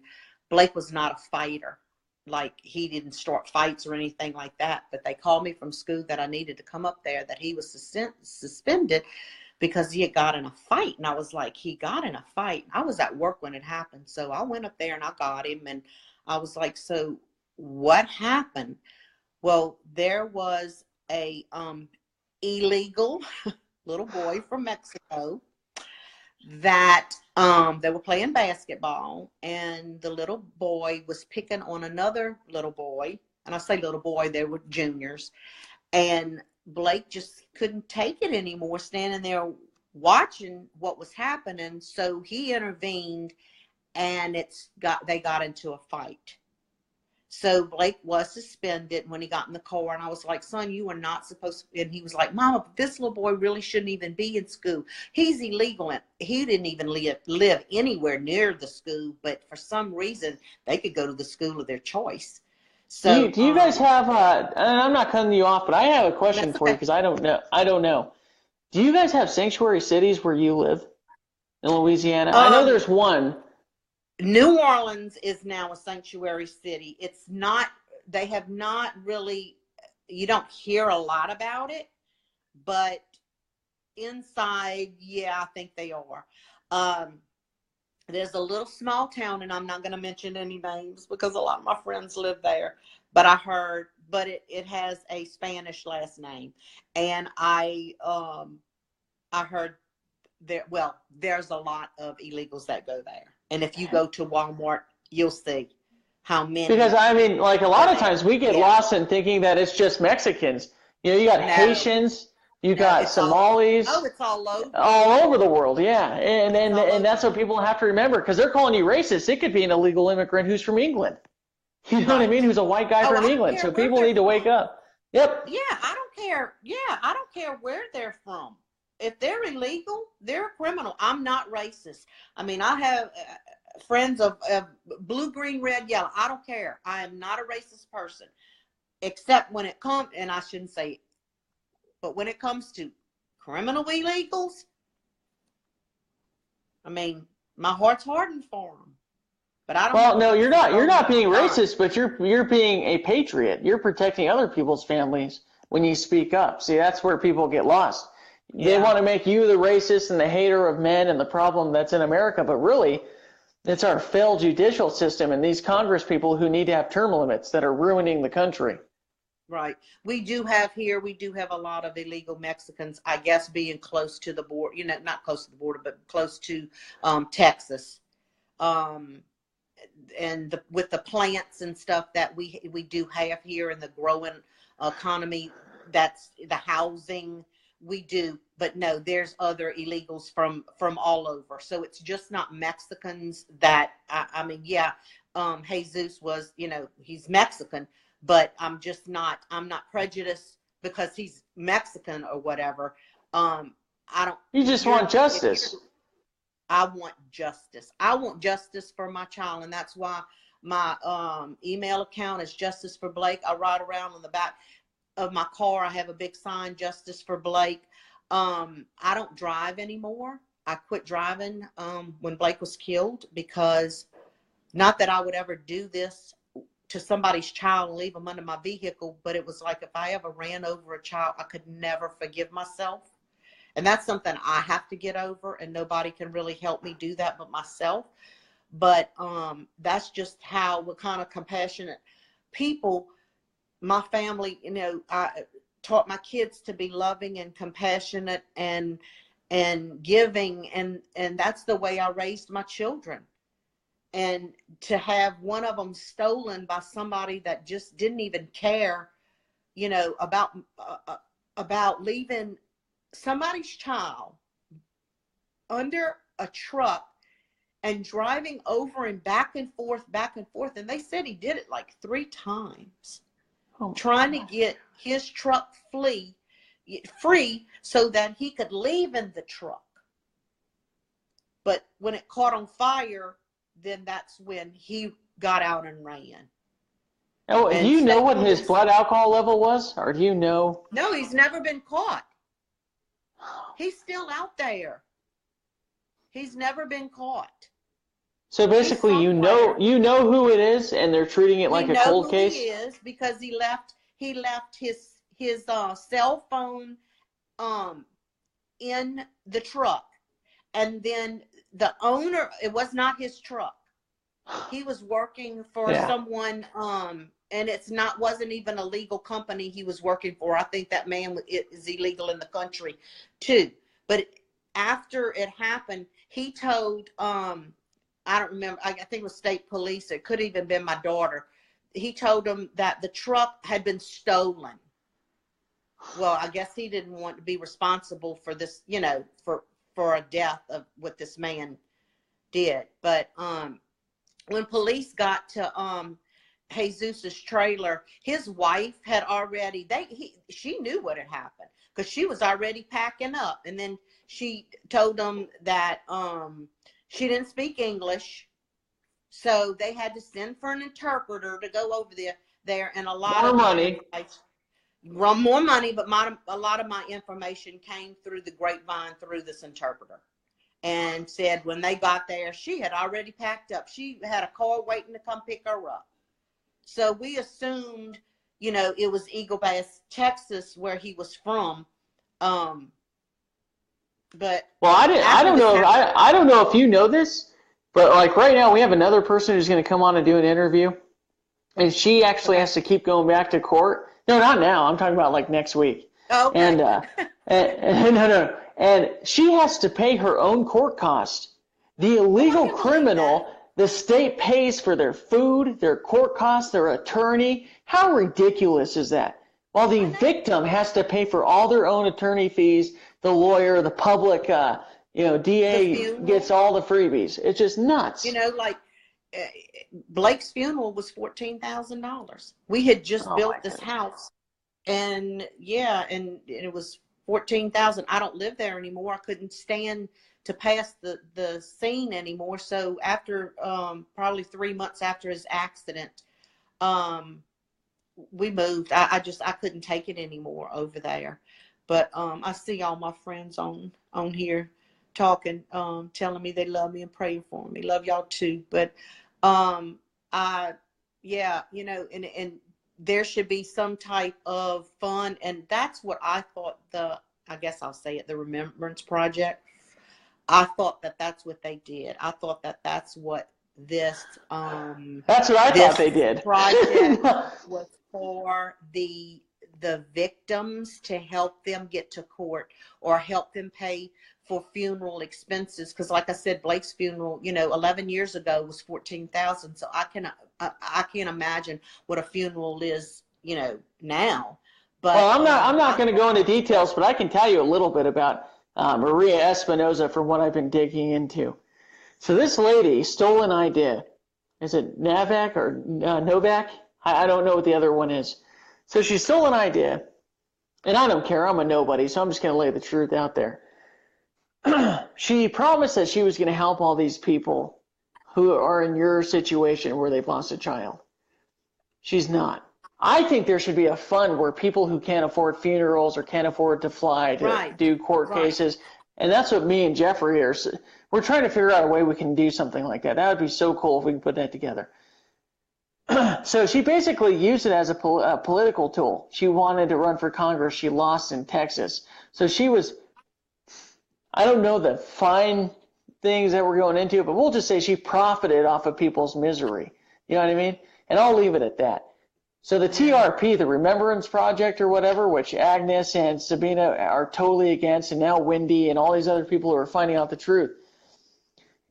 Blake was not a fighter. Like, he didn't start fights or anything like that, but they called me from school that I needed to come up there, that he was suspended because he had got in a fight. And I was like, he got in a fight? I was at work when it happened. So I went up there and I got him, and I was like, so what happened? Well, there was a illegal little boy from Mexico that They were playing basketball, and the little boy was picking on another little boy. And I say little boy, they were juniors. And Blake just couldn't take it anymore, standing there watching what was happening. So he intervened, and they got into a fight. So Blake was suspended when he got in the car, and I was like, son, you are not supposed to. And he was like, Mama, this little boy really shouldn't even be in school. He's illegal, and he didn't even live anywhere near the school, but for some reason, they could go to the school of their choice. So Do you guys have, and I'm not cutting you off, but I have a question that's for you okay. because I don't know. Do you guys have sanctuary cities where you live in Louisiana? I know there's one. New Orleans is now a sanctuary city. It's not, they have not really, you don't hear a lot about it, but inside, yeah, I think they are. There's a little small town, and I'm not going to mention any names because a lot of my friends live there, but it has a Spanish last name. And I heard there's a lot of illegals that go there. And if you go to Walmart, you'll see how many. Because, I mean, like a lot of times we get Yeah. lost in thinking that it's just Mexicans. You got Haitians, you got Somalis. It's all over. All over the world, yeah. And that's what people have to remember, because they're calling you racist. It could be an illegal immigrant who's from England. You know what I mean? Who's a white guy from England. So people need to wake up. Yep. Yeah, I don't care. Yeah, I don't care where they're from. If they're illegal, they're a criminal. I'm not racist. I mean, I have friends of blue, green, red, yellow. I don't care. I am not a racist person, except when it comes, and I shouldn't say it, but when it comes to criminal illegals, I mean, my heart's hardened for them. But I don't. Well, no, you're not. You're not being racist, but you're being a patriot. You're protecting other people's families when you speak up. See, that's where people get lost. They want to make you the racist and the hater of men and the problem that's in America, but really, it's our failed judicial system and these Congress people who need to have term limits that are ruining the country. Right. We do have a lot of illegal Mexicans, I guess, being close to the border, not close to the border, but close to Texas. And with the plants and stuff that we do have here in the growing economy, that's the housing we do. But no, there's other illegals from all over. So it's just not Mexicans that, I mean, yeah, Jesus was, he's Mexican, but I'm not prejudiced because he's Mexican or whatever. You just want justice. I want justice. I want justice for my child, and that's why my email account is Justice for Blake. I ride around on the back of my car. I have a big sign, Justice for Blake. I don't drive anymore. I quit driving when Blake was killed, because not that I would ever do this to somebody's child and leave them under my vehicle, but it was like if I ever ran over a child, I could never forgive myself. And that's something I have to get over, and nobody can really help me do that but myself. But that's just what kind of compassionate people my family, I taught my kids to be loving and compassionate and giving, and that's the way I raised my children. And to have one of them stolen by somebody that just didn't even care, about leaving somebody's child under a truck and driving over and back and forth. And they said he did it like 3 times, trying to get his truck free so that he could leave in the truck. But when it caught on fire, then that's when he got out and ran. Oh, do you know what his blood alcohol level was? Or do you know? No, he's never been caught. He's still out there. He's never been caught. So basically, you know who it is, and they're treating it like a cold case. He is, because he left his cell phone in the truck, and then the owner, it was not his truck. He was working for someone, and wasn't even a legal company he was working for. I think that man is illegal in the country too. But after it happened, he told, I don't remember, I think it was state police. It could have even been my daughter. He told them that the truck had been stolen. Well, I guess he didn't want to be responsible for this, you know, for a death of what this man did. But when police got to Jesus's trailer, his wife had already, she knew what had happened because she was already packing up. And then she told them that she didn't speak English, so they had to send for an interpreter to go over there, and a lot More of money. more money, but a lot of my information came through the grapevine through this interpreter. And said when they got there, she had already packed up. She had a car waiting to come pick her up. So we assumed, you know, it was Eagle Pass, Texas, where he was from. But well, I don't know if you know this, but like right now we have another person who's going to come on and do an interview, and she actually has to keep going back to court. No, not now. I'm talking about like next week. Oh, okay. No. And she has to pay her own court costs. The illegal criminal, the state pays for their food, their court costs, their attorney. How ridiculous is that? While the victim has to pay for all their own attorney fees, the lawyer, the public, DA gets all the freebies. It's just nuts. You know, like Blake's funeral was $14,000. We had just built this house, and and it was $14,000. I don't live there anymore. I couldn't stand to pass the scene anymore. So after probably 3 months after his accident, we moved. I couldn't take it anymore over there. But I see all my friends on here talking, telling me they love me and praying for me. Love y'all too. But and there should be some type of fun, and that's what I thought I guess I'll say it, the Remembrance Project. I thought that's what they did. I thought that's what this that's what I thought they did. Project was for the victims, to help them get to court or help them pay for funeral expenses. Because like I said, Blake's funeral, 11 years ago was $14,000. So I can't imagine what a funeral is, now. But well, I'm not going to go into details, but I can tell you a little bit about Maria Espinoza from what I've been digging into. So this lady stole an idea. Is it Navak or Novak? I don't know what the other one is. So she stole an idea, and I don't care. I'm a nobody, so I'm just going to lay the truth out there. She promised that she was going to help all these people who are in your situation where they've lost a child. She's not. I think there should be a fund where people who can't afford funerals or can't afford to fly to do court cases, and that's what me and Jeffrey are. We're trying to figure out a way we can do something like that. That would be so cool if we can put that together. So she basically used it as a political tool. She wanted to run for Congress. She lost in Texas. So she was, I don't know the fine things that we're going into, but we'll just say she profited off of people's misery. You know what I mean? And I'll leave it at that. So the TRP, the Remembrance Project or whatever, which Agnes and Sabina are totally against, and now Wendy and all these other people who are finding out the truth.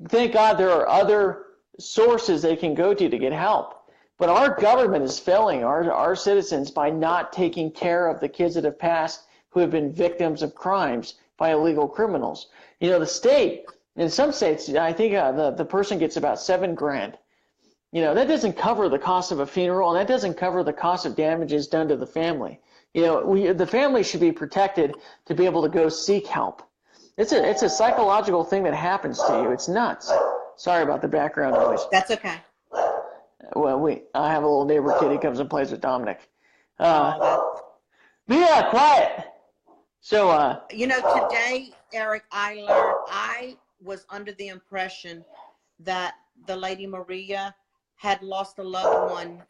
Thank God there are other sources they can go to get help. But our government is failing our citizens by not taking care of the kids that have passed who have been victims of crimes by illegal criminals. The state, in some states, I think the person gets about $7,000. That doesn't cover the cost of a funeral, and that doesn't cover the cost of damages done to the family. The family should be protected to be able to go seek help. It's a psychological thing that happens to you. It's nuts. Sorry about the background noise. That's okay. Well, I have a little neighbor kid. He comes and plays with Dominic. But yeah, quiet. So, today, Eric, I was under the impression that the Lady Maria had lost a loved one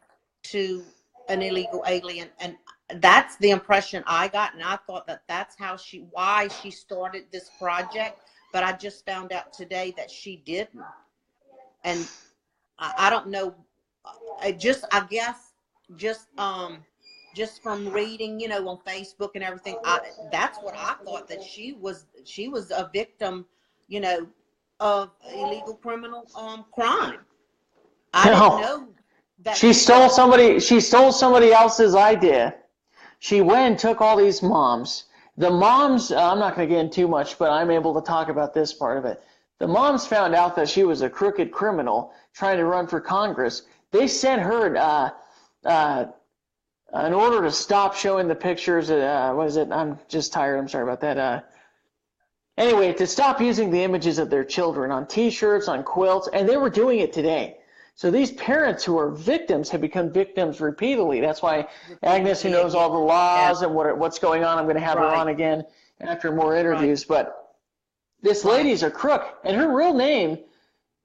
to an illegal alien, and that's the impression I got, and I thought that's why she started this project. But I just found out today that she didn't, and I don't know. I guess just from reading, on Facebook and everything. That's what I thought, that she was a victim, of illegal criminal crime. I didn't No, know that she she stole was. somebody. She stole somebody else's idea. She went and took all these moms. The moms, I'm not going to get into too much, but I'm able to talk about this part of it. The moms found out that she was a crooked criminal trying to run for Congress. They sent her an order to stop showing the pictures. What is it? I'm just tired. I'm sorry about that. Anyway, to stop using the images of their children on T-shirts, on quilts, and they were doing it today. So these parents who are victims have become victims repeatedly. That's why Agnes, who knows all the laws and what's going on, I'm going to have her on again after more interviews. But this lady's a crook, and her real name,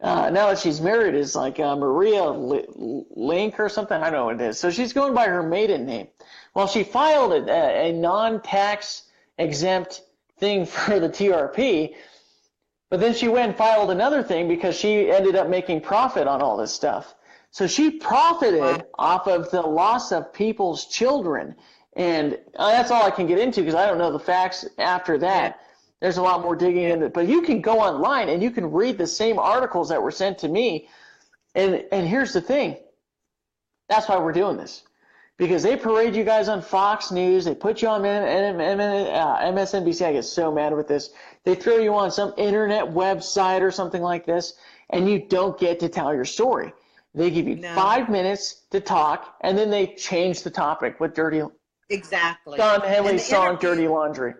now that she's married, is like Maria Link or something. I don't know what it is. So she's going by her maiden name. Well, she filed a non-tax exempt thing for the TRP, but then she went and filed another thing because she ended up making profit on all this stuff. So she profited off of the loss of people's children. And that's all I can get into because I don't know the facts after that. There's a lot more digging into it. But you can go online and you can read the same articles that were sent to me. And here's the thing. That's why we're doing this. Because they parade you guys on Fox News. They put you on MSNBC. I get so mad with this. They throw you on some internet website or something like this, and you don't get to tell your story. They give you 5 minutes to talk, and then they change the topic with dirty. Exactly. Don Henley's song, Dirty Laundry.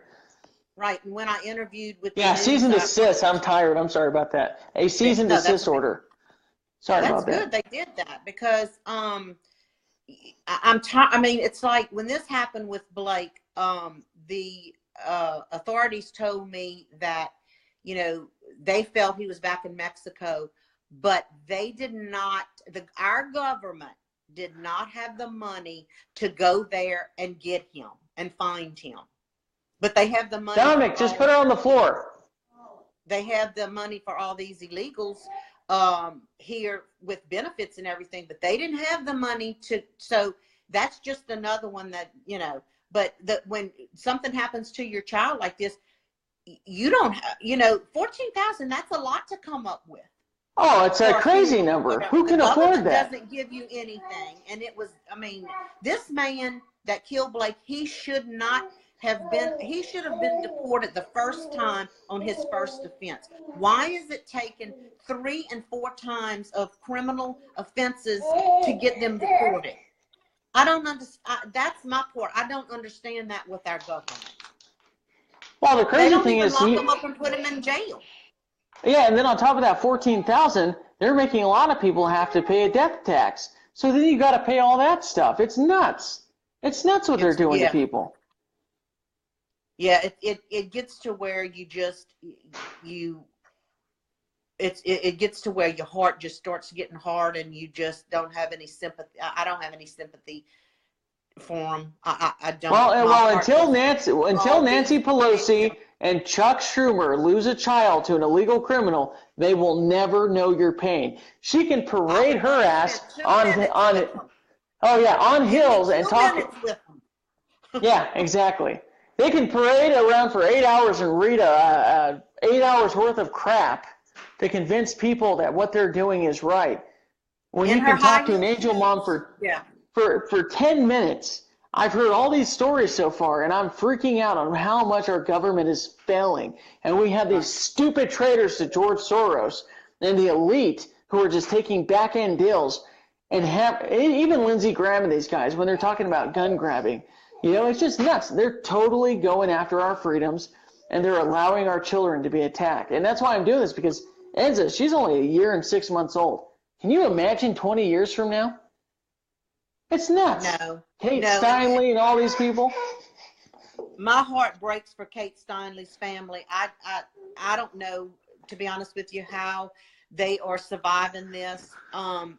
Right, and when I interviewed with cease and desist. I'm tired. I'm sorry about that. A cease and desist order. Sorry about that. That's good. They did that because I mean, it's like when this happened with Blake, the authorities told me that, they felt he was back in Mexico, but they did not, our government did not have the money to go there and get him and find him. But they have the money. Dominic, just put her on the floor. They have the money for all these illegals here with benefits and everything, but they didn't have the money to. So that's just another one that, but when something happens to your child like this, you don't have, 14,000, that's a lot to come up with. Oh, it's a crazy number. Who can afford that? Doesn't give you anything. And it was, this man that killed Blake, he should have been deported the first time on his first offense. Why is it taken 3 and 4 times of criminal offenses to get them deported? I don't understand. That's my part. I don't understand that with our government. Well, the crazy thing is, they don't even lock them up and put them in jail. Yeah, and then on top of that 14,000, they're making a lot of people have to pay a death tax. So then you got to pay all that stuff. It's nuts. It's nuts what they're doing to people. Yeah, it gets to where it gets to where your heart just starts getting hard and you just don't have any sympathy. I don't have any sympathy for them. I don't. Well, until Nancy Pelosi and Chuck Schumer lose a child to an illegal criminal, they will never know your pain. She can parade her ass on hills and talk. Yeah, exactly. They can parade around for 8 hours and read 8 hours worth of crap to convince people that what they're doing is right. When you can talk to an angel mom for 10 minutes. I've heard all these stories so far, and I'm freaking out on how much our government is failing. And we have these stupid traitors to George Soros and the elite who are just taking back-end deals. And even Lindsey Graham and these guys, when they're talking about gun grabbing, it's just nuts. They're totally going after our freedoms, and they're allowing our children to be attacked. And that's why I'm doing this, because Enza, she's only 1 year and 6 months old. Can you imagine 20 years from now? It's nuts. No. Kate Steinle and all these people. My heart breaks for Kate Steinle's family. I don't know, to be honest with you, how they are surviving this. I'm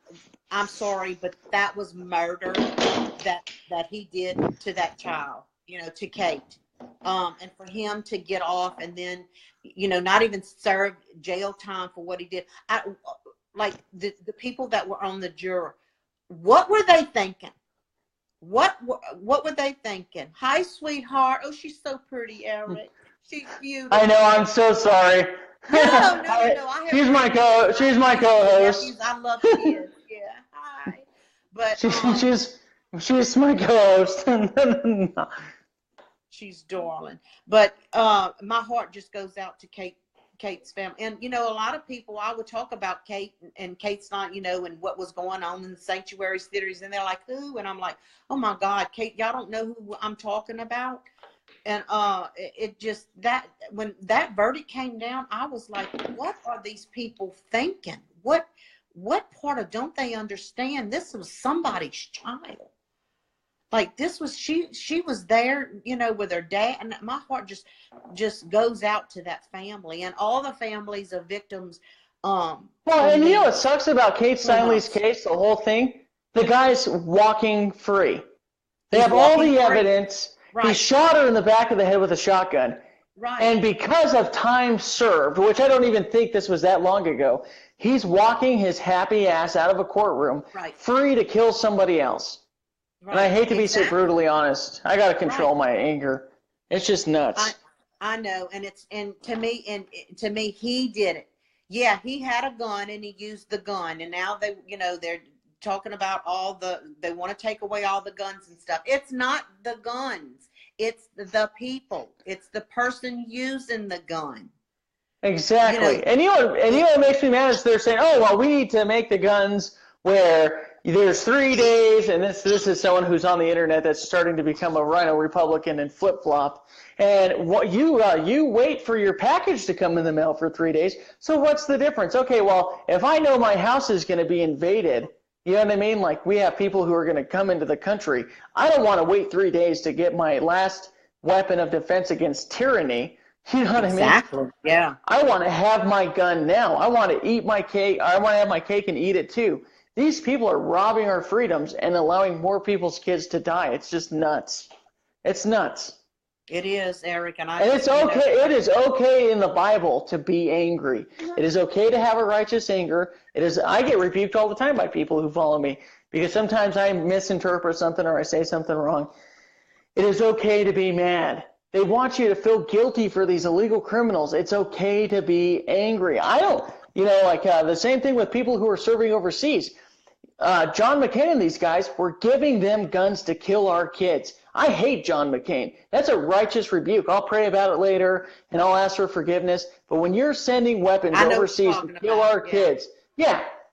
sorry, but that was murder that he did to that child, to Kate. And for him to get off and then, not even serve jail time for what he did. Like the people that were on the jury, what were they thinking? What were they thinking? Hi, sweetheart. Oh, she's so pretty, Eric. She's beautiful. I know. I'm so sorry. No. I have She's my co-host. nephews. I love kids. Yeah. Hi. But She's my co-host. she's darling. But my heart just goes out to Kate's family. And, a lot of people, I would talk about Kate and Kate's not, and what was going on in the sanctuary cities. And they're like, who? And I'm like, oh my God, Kate, y'all don't know who I'm talking about. And it just, when that verdict came down, I was like, what are these people thinking? What part of, don't they understand? This was somebody's child. Like, this was, she was there, with her dad. And my heart just goes out to that family and all the families of victims. Well, and you know what sucks about Kate Steinle's case, the whole thing? The guy's walking free. They have all the evidence. Right. He shot her in the back of the head with a shotgun. Right. And because of time served, which I don't even think this was that long ago, he's walking his happy ass out of a courtroom, free to kill somebody else. Right. And I hate to be so brutally honest. I got to control my anger. It's just nuts. I know, and to me, he did it. Yeah, he had a gun and he used the gun, and now they're talking about they want to take away all the guns and stuff. It's not the guns. It's the people. It's the person using the gun. Exactly. And you know what makes me mad is they're saying, oh, well, we need to make the guns where there's 3 days, and this is someone who's on the internet that's starting to become a rhino Republican and flip-flop. And what you wait for your package to come in the mail for 3 days. So what's the difference? Okay, well, if I know my house is going to be invaded, you know what I mean? Like, we have people who are going to come into the country. I don't want to wait 3 days to get my last weapon of defense against tyranny. You know what I mean? Exactly. Yeah. I want to have my gun now. I want to eat my cake. I want to have my cake and eat it too. These people are robbing our freedoms and allowing more people's kids to die. It's just nuts. It's nuts. It is, Eric, and it's okay. It is okay in the Bible to be angry. It is okay to have a righteous anger. It is. I get rebuked all the time by people who follow me because sometimes I misinterpret something or I say something wrong. It is okay to be mad. They want you to feel guilty for these illegal criminals. It's okay to be angry. I don't. The same thing with people who are serving overseas. John McCain and these guys were giving them guns to kill our kids. I hate John McCain. That's a righteous rebuke. I'll pray about it later, and I'll ask for forgiveness. But when you're sending weapons overseas to kill our kids,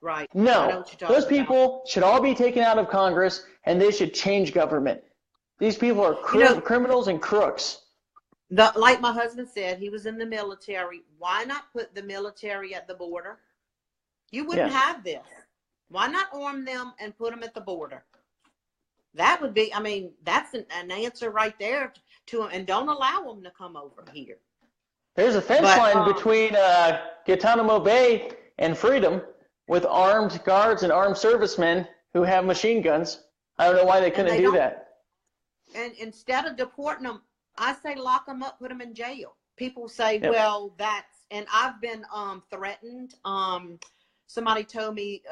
right. No, those people should all be taken out of Congress, and they should change government. These people are criminals and crooks. Like my husband said, he was in the military. Why not put the military at the border? You wouldn't have this. Why not arm them and put them at the border? That would be, that's an answer right there to them. And don't allow them to come over here. There's a fence line between Guantanamo Bay and Freedom with armed guards and armed servicemen who have machine guns. I don't know why they couldn't do that. And instead of deporting them, I say lock them up, put them in jail. People say, well, and I've been threatened. Somebody told me,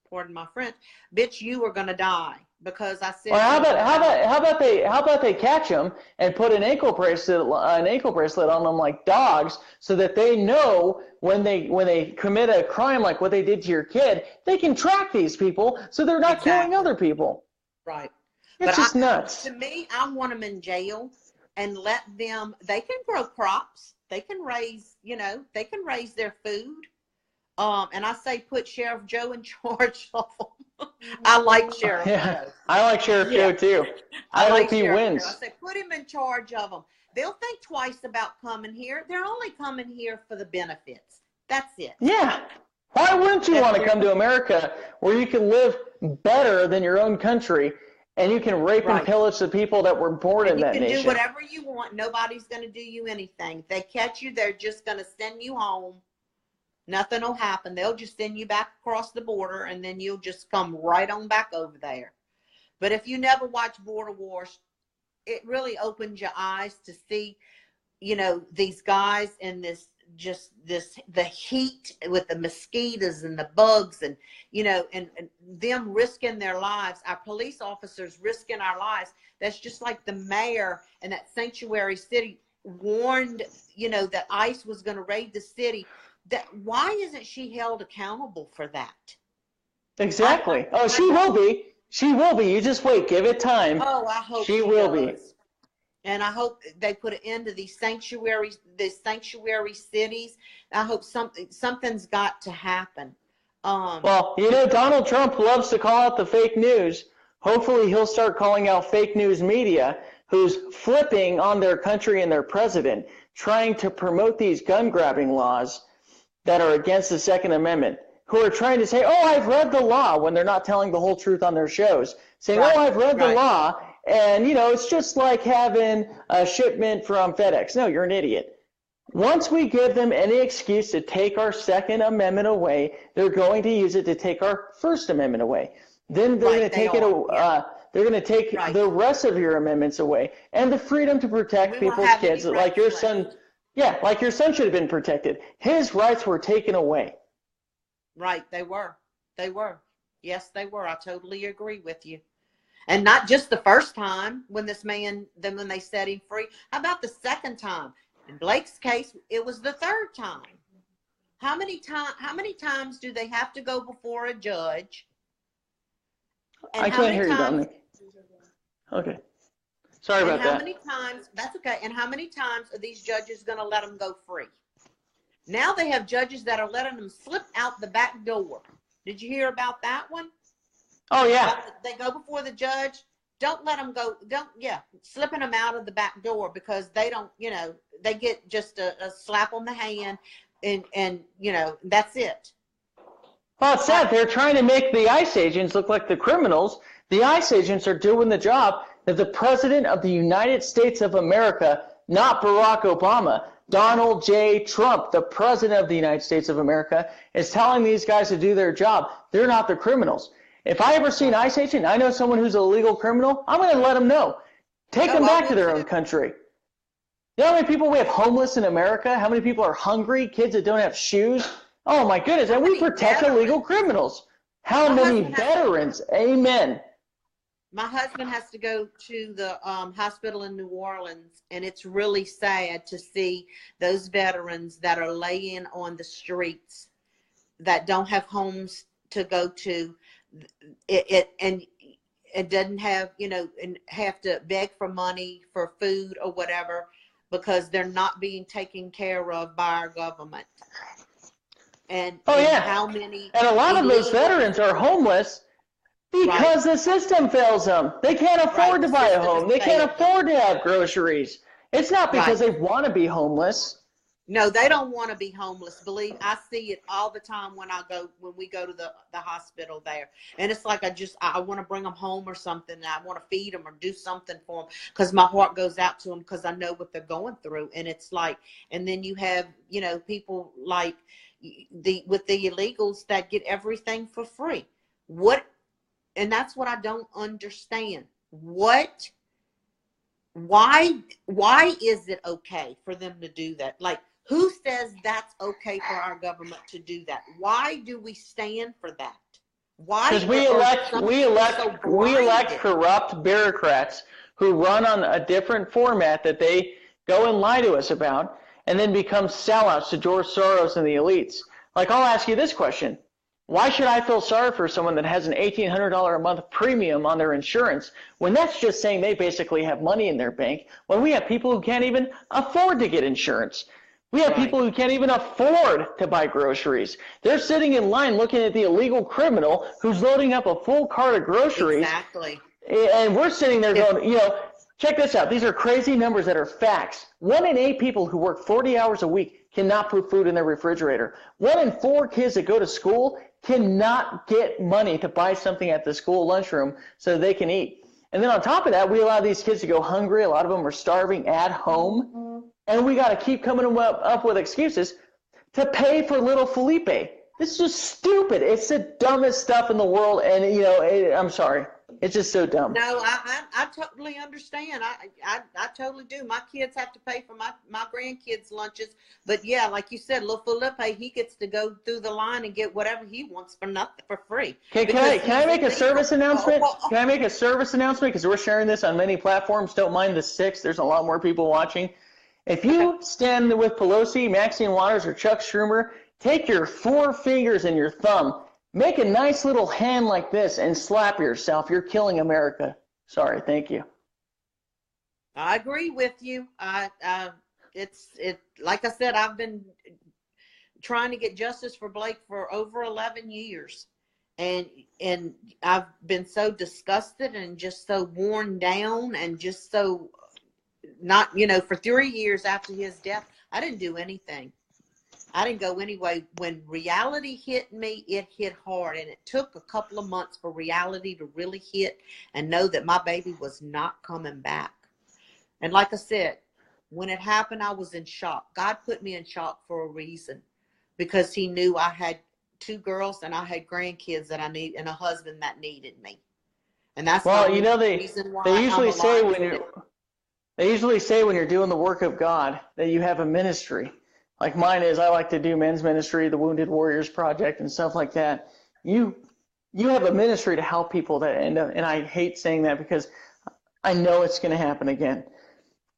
pardon my French, bitch, you are gonna die because I said. Well, how about they catch them and put an ankle bracelet on them like dogs, so that they know when they commit a crime like what they did to your kid, they can track these people so they're not killing other people. Right. It's just nuts. To me, I want them in jail and let them. They can grow crops. They can raise. They can raise their food. And I say put Sheriff Joe in charge of them. I like Sheriff Joe. I like Sheriff Joe too. I hope he wins. Joe. I say put him in charge of them. They'll think twice about coming here. They're only coming here for the benefits. That's it. Yeah. Why wouldn't you want to come to America where you can live better than your own country and you can rape and pillage the people that were born in that nation? You can do whatever you want. Nobody's going to do you anything. If they catch you, they're just going to send you home. Nothing will happen. They'll just send you back across the border, and then you'll just come right on back over there. But if you never watch Border Wars, it really opens your eyes to see, these guys in just the heat with the mosquitoes and the bugs, and and them risking their lives, our police officers risking our lives. That's just like the mayor in that sanctuary city warned, that ICE was going to raid the city. Why isn't she held accountable for that? Exactly. She will be. She will be. You just wait. Give it time. Oh, I hope she will be. And I hope they put an end to these sanctuary cities. I hope something's got to happen. Well, Donald Trump loves to call out the fake news. Hopefully he'll start calling out fake news media who's flipping on their country and their president, trying to promote these gun grabbing laws that are against the Second Amendment, who are trying to say, oh, I've read the law, when they're not telling the whole truth on their shows, saying, oh, I've read the law, and, it's just like having a shipment from FedEx. No, you're an idiot. Once we give them any excuse to take our Second Amendment away, they're going to use it to take our First Amendment away. Then they're going to take they're going to take the rest of your amendments away, and the freedom to protect people's kids, like your son. Yeah, like your son should have been protected. His rights were taken away. Right, they were. They were. Yes, they were. I totally agree with you. And not just the first time when when they set him free. How about the second time? In Blake's case, it was the third time. How many times do they have to go before a judge? And I can't hear you, Dominic. Okay. Sorry about that. How many times, that's okay, and how many times are these judges going to let them go free? Now they have judges that are letting them slip out the back door. Did you hear about that one? Oh, yeah. They go before the judge. Don't let them go. Slipping them out of the back door because they don't, they get just a slap on the hand and that's it. Well, it's sad. They're trying to make the ICE agents look like the criminals. The ICE agents are doing the job that the President of the United States of America, not Barack Obama, Donald J. Trump, the President of the United States of America, is telling these guys to do their job. They're not the criminals. If I ever see an ICE agent, I know someone who's a legal criminal, I'm going to let them know. Take them back to their own country. You know how many people we have homeless in America? How many people are hungry? Kids that don't have shoes? Oh, my goodness. And we protect illegal criminals. How many veterans? Amen. My husband has to go to the hospital in New Orleans, and it's really sad to see those veterans that are laying on the streets that don't have homes to go to. And it doesn't have, and have to beg for money for food or whatever because they're not being taken care of by our government. And how many? And a lot of those veterans are homeless because the system fails them. They can't afford to buy a home. They can't afford to have groceries. It's not because they want to be homeless. No, they don't want to be homeless. I see it all the time when we go to the hospital there. And it's like I want to bring them home or something. And I want to feed them or do something for them because my heart goes out to them because I know what they're going through. And it's like, and then you have, people like with the illegals that get everything for free. And that's what I don't understand. Why is it okay for them to do that? Like, who says that's okay for our government to do that? Why do we stand for that? Why? Because we elect corrupt bureaucrats who run on a different format that they go and lie to us about, and then become sellouts to George Soros and the elites. Like, I'll ask you this question. Why should I feel sorry for someone that has an $1,800 a month premium on their insurance when that's just saying they basically have money in their bank, when we have people who can't even afford to get insurance? We have people who can't even afford to buy groceries. They're sitting in line looking at the illegal criminal who's loading up a full cart of groceries. Exactly. And we're sitting there going, check this out. These are crazy numbers that are facts. 1 in 8 people who work 40 hours a week cannot put food in their refrigerator. 1 in 4 kids that go to school cannot get money to buy something at the school lunchroom so they can eat. And then on top of that, we allow these kids to go hungry. A lot of them are starving at home. Mm-hmm. And we got to keep coming up with excuses to pay for little Felipe. This is just stupid. It's the dumbest stuff in the world. And, I'm sorry. It's just so dumb. No, I totally understand. I totally do. My kids have to pay for my grandkids' lunches. But yeah, like you said, little Felipe, he gets to go through the line and get whatever he wants for nothing, for free. Can I make a service announcement? Can I make a service announcement? Because we're sharing this on many platforms. Don't mind the 6. There's a lot more people watching. If you stand with Pelosi, Maxine Waters, or Chuck Schumer, take your 4 fingers and your thumb. Make a nice little hand like this and slap yourself. You're killing America. Sorry, thank you. I agree with you. It's like I said, I've been trying to get justice for Blake for over 11 years. And I've been so disgusted and just so worn down and just so not, for 3 years after his death, I didn't do anything. I didn't go anyway. When reality hit me, it hit hard. And it took a couple of months for reality to really hit and know that my baby was not coming back. And like I said, when it happened, I was in shock. God put me in shock for a reason, because he knew I had 2 girls and I had grandkids that I need and a husband that needed me. And that's they usually say when you're doing the work of God that you have a ministry. Like mine is, I like to do men's ministry, the Wounded Warriors Project, and stuff like that. You have a ministry to help people that end up, and I hate saying that because I know it's going to happen again.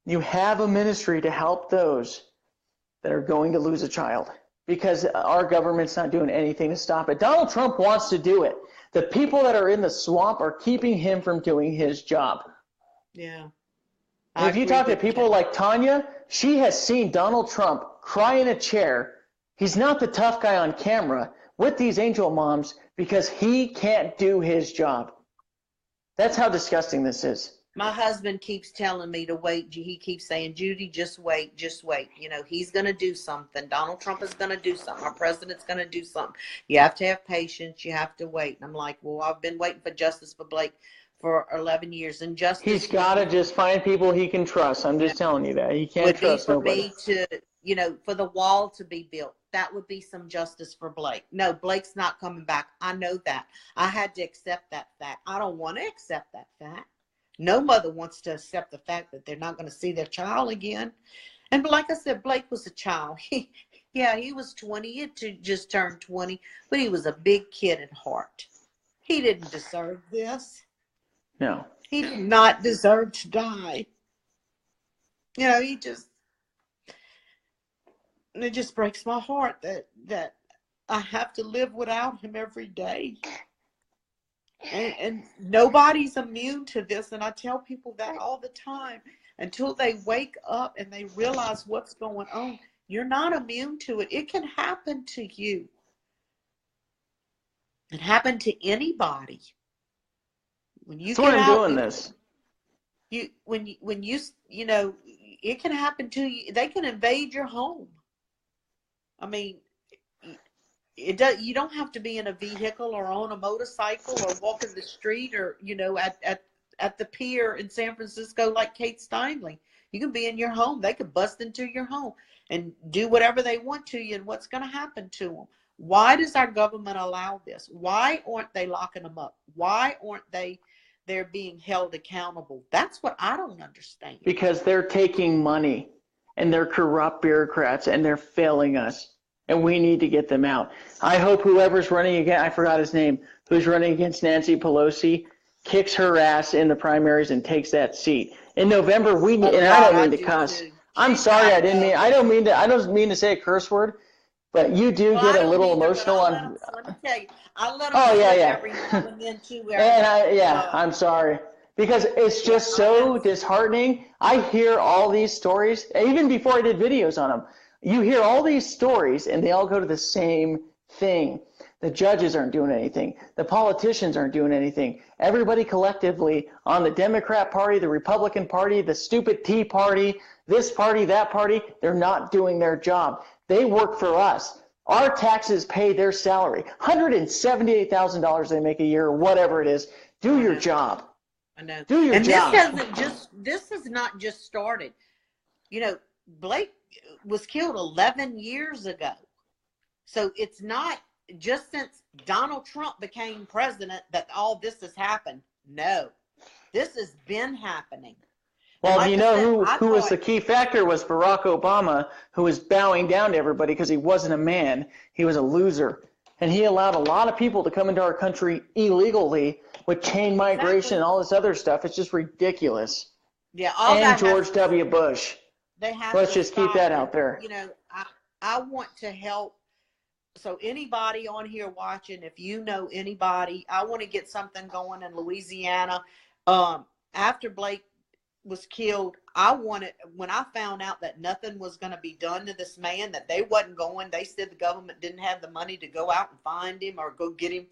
You have a ministry to help those that are going to lose a child, because our government's not doing anything to stop it. Donald Trump wants to do it. The people that are in the swamp are keeping him from doing his job. Yeah. And if you talk to people like Tanya, she has seen Donald Trump cry in a chair. He's not the tough guy on camera with these angel moms because he can't do his job. That's how disgusting this is. My husband keeps telling me to wait. He keeps saying, Judy, just wait, just wait. He's going to do something. Donald Trump is going to do something. Our president's going to do something. You have to have patience. You have to wait. And I'm like, well, I've been waiting for justice for Blake for 11 years. And justice. He's got to just find people he can trust. I'm just telling you that. He can't trust nobody. Would be for me to, for the wall to be built. That would be some justice for Blake. No, Blake's not coming back. I know that. I had to accept that fact. I don't want to accept that fact. No mother wants to accept the fact that they're not going to see their child again. And like I said, Blake was a child. He was 20. He had just turned 20, but he was a big kid at heart. He didn't deserve this. No. He did not deserve to die. It just breaks my heart that I have to live without him every day. And nobody's immune to this. And I tell people that all the time. Until they wake up and they realize what's going on, you're not immune to it. It can happen to you. It happened to anybody. When you That's why I'm doing this. When you it can happen to you. They can invade your home. I mean, you don't have to be in a vehicle or on a motorcycle or walking the street or at the pier in San Francisco like Kate Steinle. You can be in your home. They could bust into your home and do whatever they want to you. And what's going to happen to them? Why does our government allow this? Why aren't they locking them up? Why aren't they're being held accountable? That's what I don't understand. Because they're taking money and they're corrupt bureaucrats and they're failing us. And we need to get them out. I hope whoever's running again, I forgot his name, who's running against Nancy Pelosi, kicks her ass in the primaries and takes that seat. In November, I don't mean to cuss. I'm sorry, I don't mean to say a curse word, but you do get a little emotional on. Let me tell you, I let them every now and then too. I'm sorry. Because it's just so disheartening. I hear all these stories, even before I did videos on them. You hear all these stories, and they all go to the same thing. The judges aren't doing anything. The politicians aren't doing anything. Everybody collectively on the Democrat Party, the Republican Party, the stupid Tea Party, this party, that party, they're not doing their job. They work for us. Our taxes pay their salary. $178,000 they make a year or whatever it is. Do your job. I know. Do your job. This has not just started. Blake was killed 11 years ago. So it's not just since Donald Trump became president that all this has happened. No. This has been happening. Well, like you I know said, who was the key factor was Barack Obama, who was bowing down to everybody because he wasn't a man. He was a loser. And he allowed a lot of people to come into our country illegally with chain migration and all this other stuff. It's just ridiculous. Yeah, all And that George W. Bush. They have Let's to just keep stop that it. out there. You know, I want to help. So anybody on here watching, if you know anybody, I want to get something going in Louisiana. After Blake was killed, when I found out that nothing was going to be done to this man, that they wasn't going, they said the government didn't have the money to go out and find him or go get him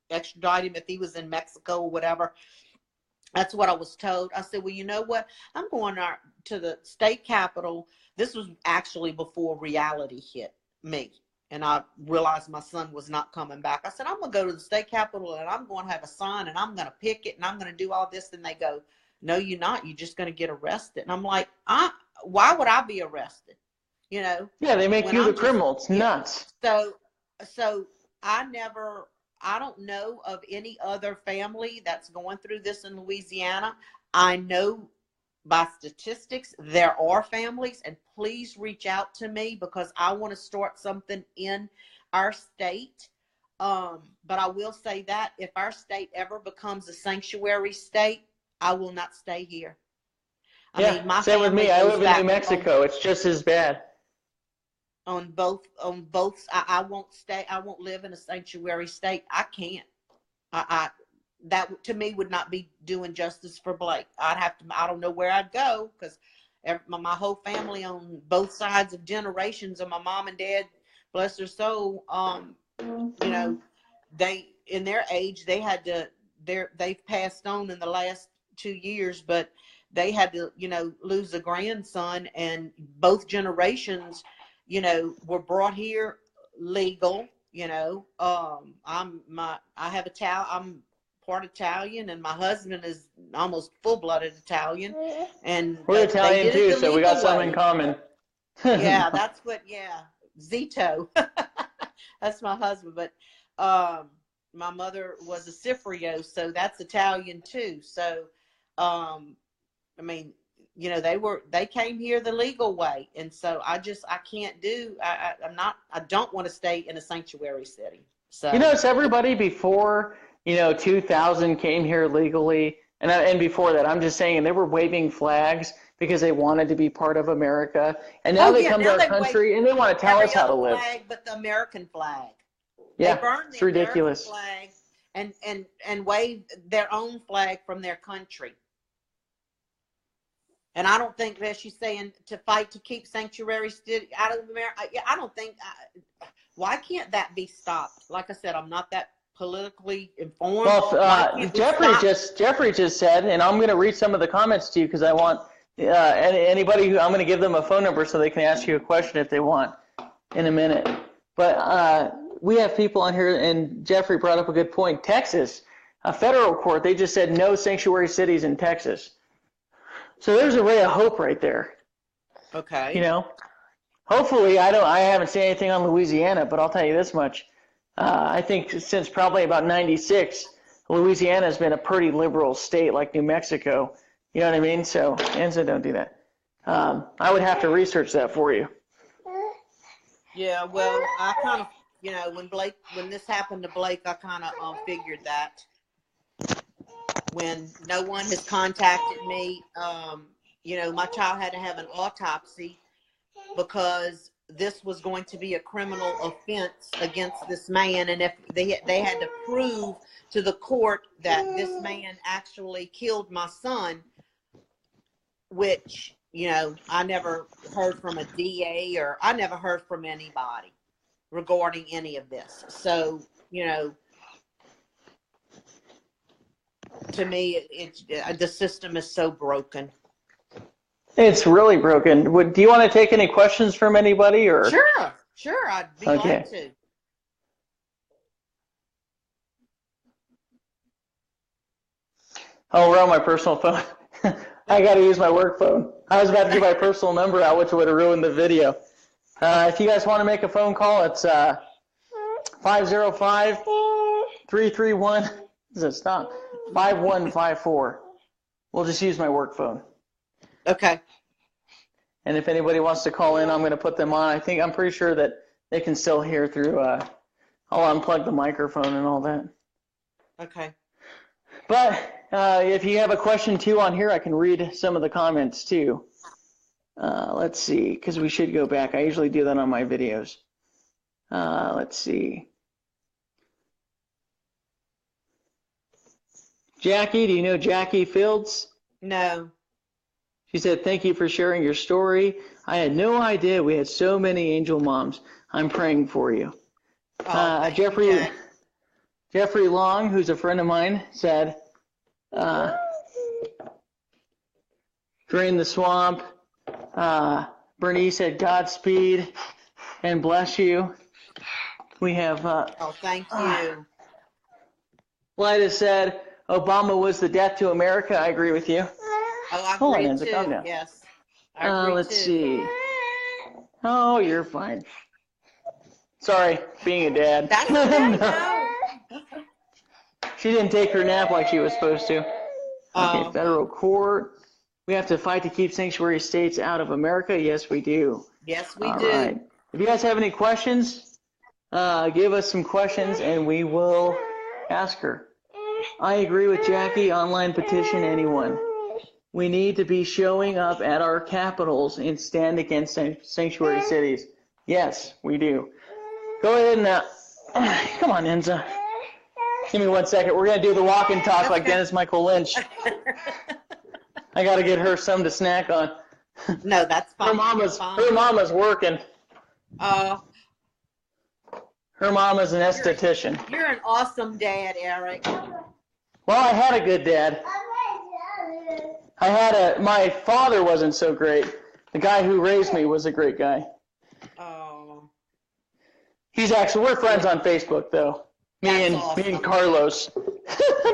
extradite him if he was in Mexico or whatever. That's what I was told. I said, well, you know what? I'm going to the state capitol. This was actually before reality hit me. And I realized my son was not coming back. I said, I'm going to go to the state capitol and I'm going to have a sign and I'm going to pick it and I'm going to do all this. And they go, no, you're not. You're just going to get arrested. And I'm like, why would I be arrested? You know? Yeah, they make you the criminal. It's nuts. So I don't know of any other family that's going through this in Louisiana. I know by statistics there are families, and please reach out to me because I want to start something in our state. But I will say that if our state ever becomes a sanctuary state, I will not stay here. I mean, my same with me. I live in New Mexico. It's just as bad. On both, I won't stay. I won't live in a sanctuary state. I can't. That to me would not be doing justice for Blake. I don't know where I'd go because my whole family on both sides of generations of my mom and dad, bless their soul, you know, they, in their age, they've passed on in the last 2 years, but they had to, you know, lose a grandson, and both generations, you know, were brought here legal, you know. I'm part Italian, and my husband is almost full-blooded Italian, and we're Italian too, so we got something in common. Yeah, Zieto. That's my husband, but my mother was a Cifrio, so that's Italian too. So I mean, you know, they came here the legal way, and so I can't do. I don't want to stay in a sanctuary city. So you know, it's everybody before, you know, 2000 came here legally, and before that, I'm just saying, they were waving flags because they wanted to be part of America, and now they come to our country and they want to tell us how to live. Flag, but the American flag. Yeah, they burned it's ridiculous. American flag and waved their own flag from their country. And I don't think that she's saying to fight to keep sanctuary out of America. I don't think. Why can't that be stopped? Like I said, I'm not that politically informed. Well, Jeffrey just said, and I'm going to read some of the comments to you because I want anybody who, I'm going to give them a phone number so they can ask you a question if they want in a minute. But we have people on here, and Jeffrey brought up a good point. Texas, a federal court, they just said no sanctuary cities in Texas. So there's a ray of hope right there. Okay. You know, hopefully I haven't seen anything on Louisiana, but I'll tell you this much. I think since probably about 96, Louisiana has been a pretty liberal state like New Mexico. You know what I mean? So, Enzo, don't do that. I would have to research that for you. Yeah, well, I kind of, you know, when this happened to Blake, I kind of figured that. When no one has contacted me, you know, my child had to have an autopsy because this was going to be a criminal offense against this man, and if they had to prove to the court that this man actually killed my son, which, you know, I never heard from a DA, or I never heard from anybody regarding any of this. So, you know, to me, the system is so broken. It's really broken. Do you want to take any questions from anybody, or? Sure, I'd be glad to. Oh, we're on my personal phone. I got to use my work phone. I was about to give my personal number out, which would have ruined the video. If you guys want to make a phone call, it's 505-331. Does it stop? 5154. We'll just use my work phone. Okay. And if anybody wants to call in, I'm going to put them on. I'm pretty sure that they can still hear through, I'll unplug the microphone and all that. Okay. But if you have a question too on here, I can read some of the comments too. Let's see, because we should go back. I usually do that on my videos. Let's see. Jackie, do you know Jackie Fields? No. She said, thank you for sharing your story. I had no idea we had so many angel moms. I'm praying for you. Oh, Jeffrey Long, who's a friend of mine, said, drain the swamp. Bernice said, Godspeed and bless you. We have, oh, thank you. Lyda said, Obama was the death to America. I agree with you. Oh, I Hold on, agree Enzo, too. calm down. Yes. I agree Let's too. see. Oh, you're fine. Sorry, being a dad. That's okay. No. She didn't take her nap like she was supposed to. Okay, federal court. We have to fight to keep sanctuary states out of America. Yes, we do. Yes, we All do. right. If you guys have any questions, give us some questions and we will ask her. I agree with Jackie. Online petition anyone. We need to be showing up at our capitals and stand against sanctuary cities. Yes, we do. Go ahead and come on, Enza. Give me 1 second. We're gonna do the walk and talk like Dennis Michael Lynch. I gotta get her some to snack on. No, that's fine. Her mama's working. Her mama's an esthetician. You're an awesome dad, Eric. Well, I had a good dad. My father wasn't so great. The guy who raised me was a great guy. Oh. We're friends on Facebook though. Me and Carlos.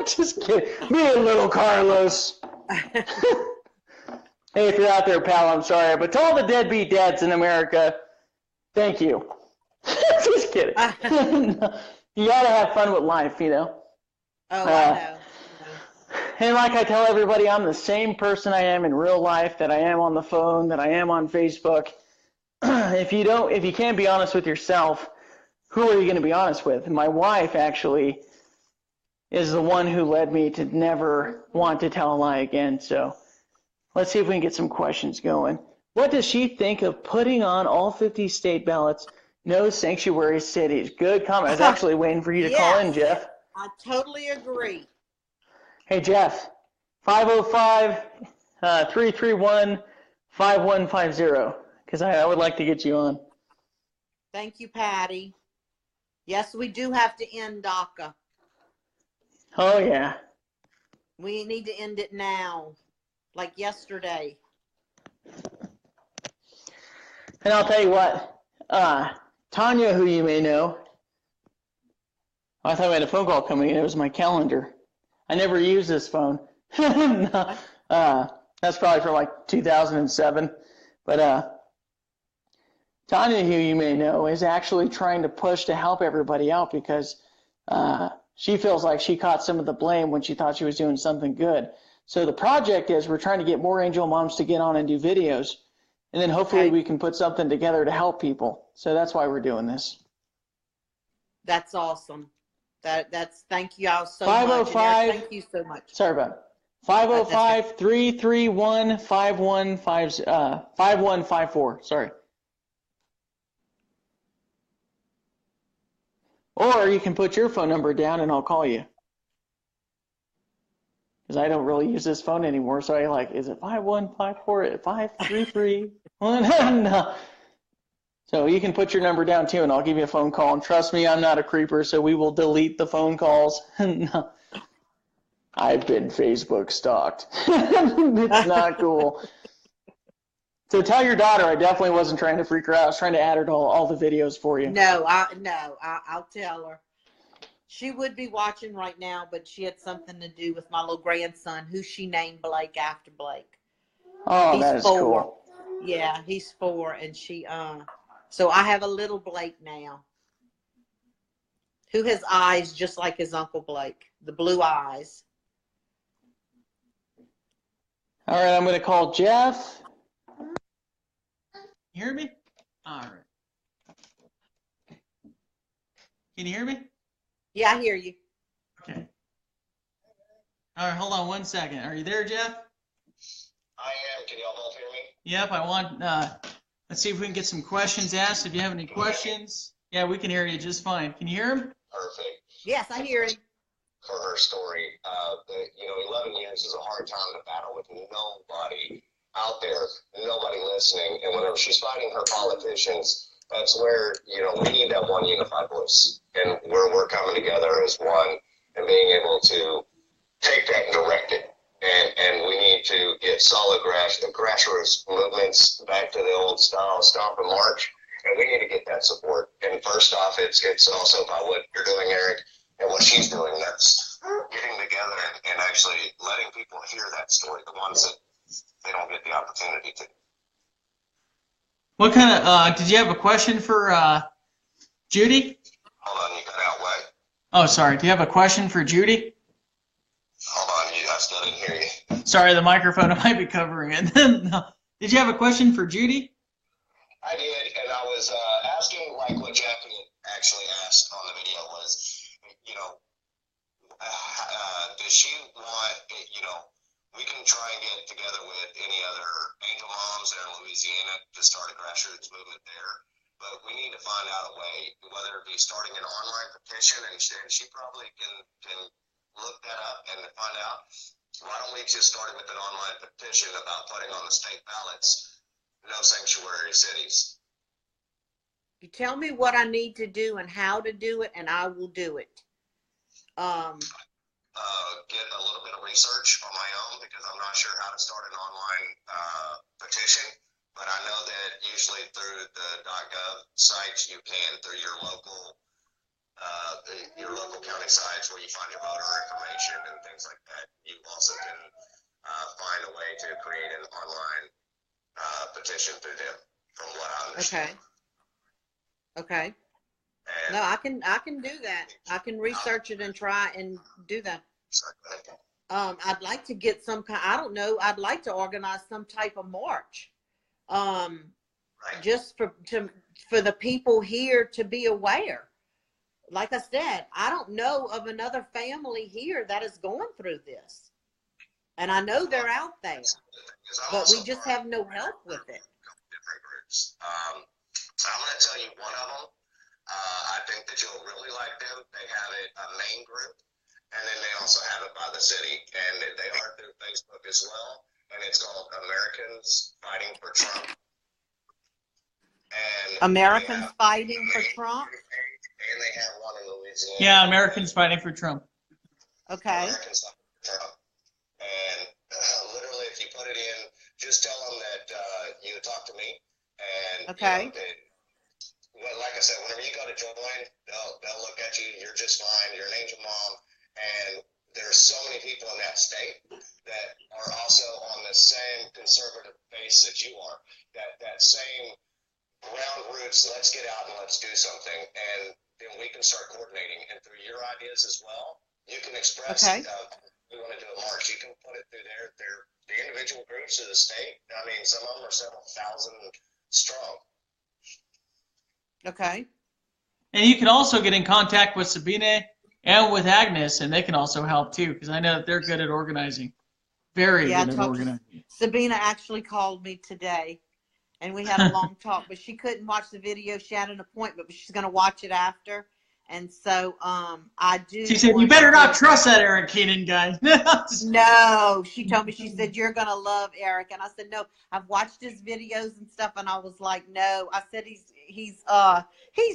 Just kidding. Me and little Carlos. Hey, if you're out there, pal, I'm sorry. But to all the deadbeat dads in America, thank you. Just kidding. You gotta have fun with life, you know. Oh, I know. And like I tell everybody, I'm the same person I am in real life that I am on the phone, that I am on Facebook. If you can't be honest with yourself, who are you going to be honest with? My wife actually is the one who led me to never want to tell a lie again. So let's see if we can get some questions going. What does she think of putting on all 50 state ballots, no sanctuary cities? Good comment. I was actually waiting for you to call in, Jeff. I totally agree. Hey, Jeff, 505-331-5150, because I would like to get you on. Thank you, Patty. Yes, we do have to end DACA. Oh, yeah. We need to end it now, like yesterday. And I'll tell you what, Tanya, who you may know, I thought we had a phone call coming in. It was my calendar. I never use this phone. No, that's probably from like 2007. But Tanya, who you may know, is actually trying to push to help everybody out because she feels like she caught some of the blame when she thought she was doing something good. So the project is we're trying to get more angel moms to get on and do videos, and then hopefully we can put something together to help people. So that's why we're doing this. That's awesome. That's thank you all so much. Thank you so much. Sorry about it. 505-331-5154. Sorry. Or you can put your phone number down and I'll call you. Because I don't really use this phone anymore. So I is it 5154 5331? No. So you can put your number down too, and I'll give you a phone call. And trust me, I'm not a creeper, so we will delete the phone calls. No. I've been Facebook stalked. It's not cool. So tell your daughter I definitely wasn't trying to freak her out. I was trying to add her to all the videos for you. No, I'll tell her. She would be watching right now, but she had something to do with my little grandson, who she named Blake after Blake. Oh, that is 4. Cool. Yeah, he's 4, and she so I have a little Blake now, who has eyes just like his Uncle Blake, the blue eyes. All right, I'm going to call Jeff. You hear me? All right. Can you hear me? Yeah, I hear you. Okay. All right, hold on one second. Are you there, Jeff? I am. Can y'all both hear me? Yep, I want, let's see if we can get some questions asked. If you have any questions. Yeah, we can hear you just fine. Can you hear him? Perfect. Yes, I hear him. For her story, 11 years is a hard time to battle with nobody out there, nobody listening. And whenever she's fighting her politicians, that's where, we need that one unified voice. And where we're coming together as one and being able to take that and direct it. And we need to get solid grassroots movements back to the old style, stomp and march. And we need to get that support. And first off, it's also about what you're doing, Eric, and what she's doing. That's getting together and actually letting people hear that story, the ones that they don't get the opportunity to. What kind of, did you have a question for Judy? Hold on, you got out way. Oh, sorry. Do you have a question for Judy? Hold on, I still didn't hear you. Sorry, the microphone might be covering it. No. Did you have a question for Judy? I did, and I was asking, like what Jackie actually asked on the video was, does she want, we can try and get together with any other angel moms there in Louisiana to start a grassroots movement there. But we need to find out a way, whether it be starting an online petition, and she probably can look that up and find out. Why don't we just start with an online petition about putting on the state ballots no sanctuary cities? You tell me what I need to do and how to do it, and I will do it. Get a little bit of research on my own because I'm not sure how to start an online petition, but I know that usually through the .gov sites you can, through your local county sites where you find your voter information and things like that. You also can find a way to create an online petition through them, from what I understand. Okay. And No, I can do that. I can research it and try and do that. I'd like to get some kind, I don't know, I'd like to organize some type of march. Just for the people here to be aware. Like I said, I don't know of another family here that is going through this. And I know they're out there, but we just have no help with it. Different groups. So I'm going to tell you one of them. I think that you'll really like them. They have a main group, and then they also have it by the city, and they are through Facebook as well. And it's called Americans Fighting for Trump. And Americans Fighting for Trump? And they have one in Louisiana. Yeah, Americans Fighting for Trump. Americans Okay. Fighting for Trump. And literally, if you put it in, just tell them that you talk to me. And okay. Well, like I said, whenever you go to join, they'll look at you. You're just fine. You're an angel mom, and there's so many people in that state that are also on the same conservative base that you are. That same ground roots. Let's get out and let's do something, and then we can start coordinating. And through your ideas as well, you can express. Okay. We want to do a march. You can put it through the individual groups of the state. I mean, some of them are several thousand strong. Okay. And you can also get in contact with Sabina and with Agnes, and they can also help too, because I know that they're good at organizing. Very good at organizing. Sabina actually called me today, and we had a long talk, but she couldn't watch the video. She had an appointment, but she's going to watch it after. And so I do. She said, you better not trust that Eric Keenan guy. No, she told me, she said, you're going to love Eric. And I said, no, I've watched his videos and stuff. And I was like, no, I said, he's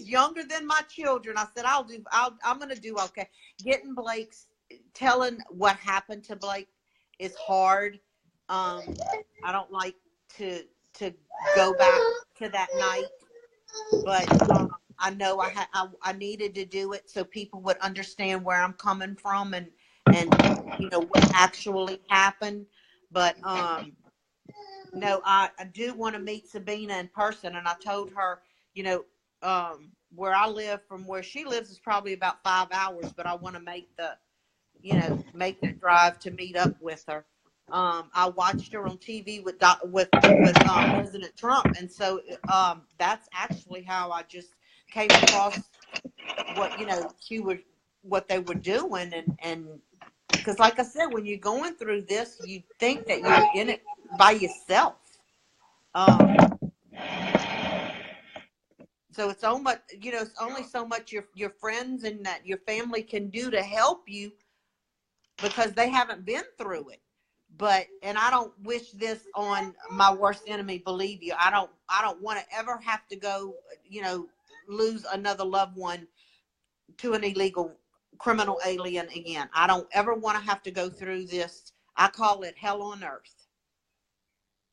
younger than my children. I said, I'm going to do okay. Getting telling what happened to Blake is hard. I don't like to go back to that night, but I know I needed to do it so people would understand where I'm coming from and what actually happened. But no, I do want to meet Sabina in person, and I told her, where I live from where she lives is probably about 5 hours, but I want to make the drive to meet up with her. I watched her on TV with President Trump, and so that's actually how I just came across what what they were doing, and because like I said, when you're going through this, you think that you're in it by yourself. So it's so much, it's only so much your friends and that your family can do to help you because they haven't been through it. And I don't wish this on my worst enemy, believe you. I don't want to ever have to go, lose another loved one to an illegal criminal alien again. I don't ever want to have to go through this. I call it hell on earth.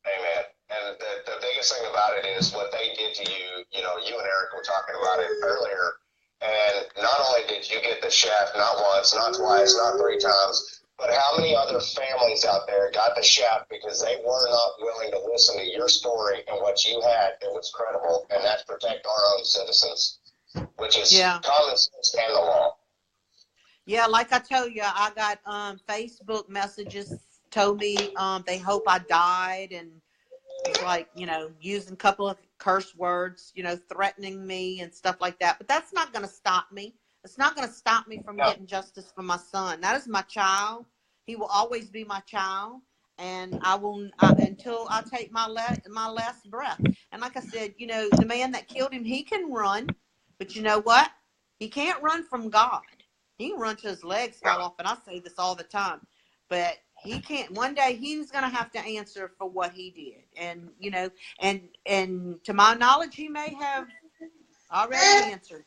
Amen. And the biggest thing about it is what they did to you. You and Eric were talking about it earlier. And not only did you get the shaft not once, not twice, not 3 times, but how many other families out there got the shaft because they were not willing to listen to your story and what you had that was credible, and that's protect our own citizens, which is common sense and the law. Yeah, like I told you, I got Facebook messages told me they hope I died, and it's like, using a couple of curse words, threatening me and stuff like that. But that's not going to stop me. It's not going to stop me from getting justice for my son. That is my child. He will always be my child. And I will, until I take my last breath. And like I said, the man that killed him, he can run. But you know what? He can't run from God. He can run till his legs fall off. And I say this all the time. But he can't. One day he's going to have to answer for what he did. And, and to my knowledge, he may have already answered.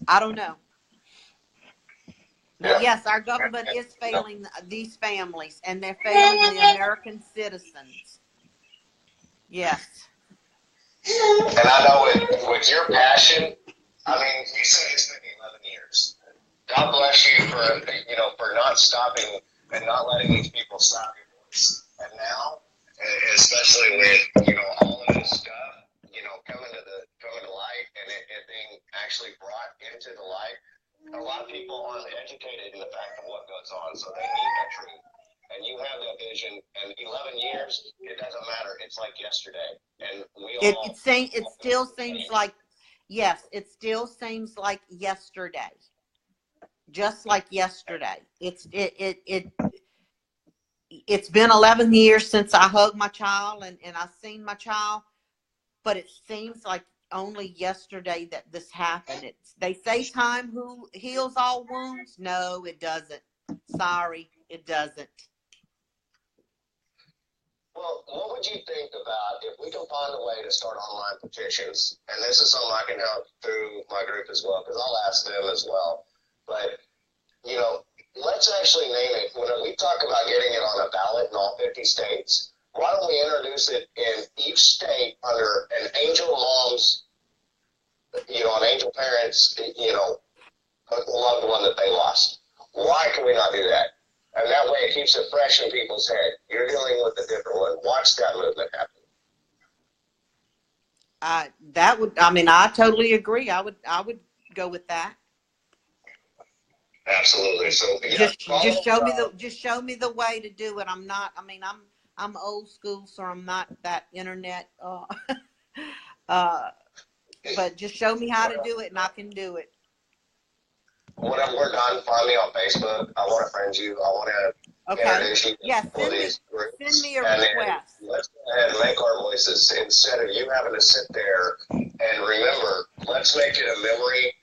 I don't know. But yes, our government is failing these families, and they're failing the American citizens. Yes. And I know with your passion, I mean, you said it's been 11 years. God bless you for not stopping and not letting these people stop your voice. And now, especially with, all of this stuff, coming to light and it being actually brought into the light, a lot of people aren't educated in the fact of what goes on, so they need that truth. And you have that vision, and 11 years, it doesn't matter. It's like yesterday. And it still seems like, yes, it still seems like yesterday. Just like yesterday. It's been 11 years since I hugged my child and I seen my child, but it seems like only yesterday that this happened. They say time heals all wounds. No, it doesn't. Sorry, it doesn't. Well, what would you think about if we can find a way to start online petitions? And this is something I can help through my group as well, because I'll ask them as well. But, let's actually name it. When we talk about getting it on a ballot in all 50 states, why don't we introduce it in each state under an angel mom's, an angel parents, loved one that they lost? Why can we not do that? And that way it keeps it fresh in people's head. You're dealing with a different one. Watch that movement happen. I totally agree. I would go with that. Absolutely. So just show me the way to do it. I'm old school, so I'm not that internet. But just show me how to do it, and I can do it. Whenever we're done, find me on Facebook. I want to friend you. I want to introduce you to these groups. Send me a request. Let's go ahead and make our voices, instead of you having to sit there and remember, let's make it a memory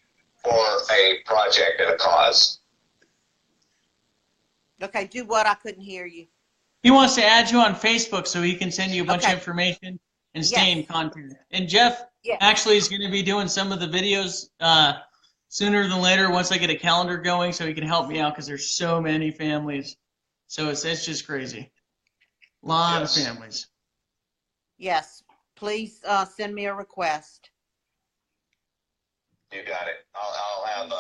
for a project and a cause. Okay, do what? I couldn't hear you. He wants to add you on Facebook so he can send you a bunch of information and stay in contact. And Jeff actually is going to be doing some of the videos sooner than later once I get a calendar going, so he can help me out because there's so many families. So it's just crazy. A lot of families. Yes. Please send me a request. You got it. I'll have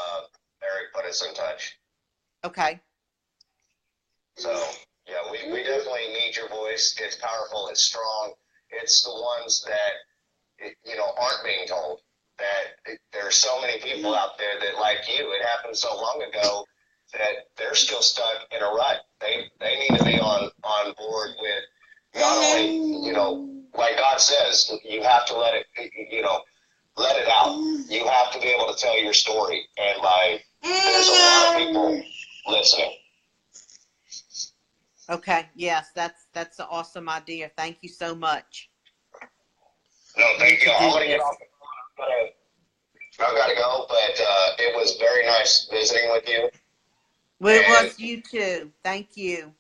Eric put us in touch. Okay. So, we definitely need your voice. It's powerful. It's strong. It's the ones that, aren't being told. That there's so many people out there that, like you, it happened so long ago that they're still stuck in a rut. They need to be on board with not only, like God says, you have to let it, let it out. You have to be able to tell your story. And there's a lot of people listening. Okay. Yes, that's an awesome idea. Thank you so much. No, thank you. I'm going to get off the phone. I've got to go, but it was very nice visiting with you. Well, it was you too. Thank you.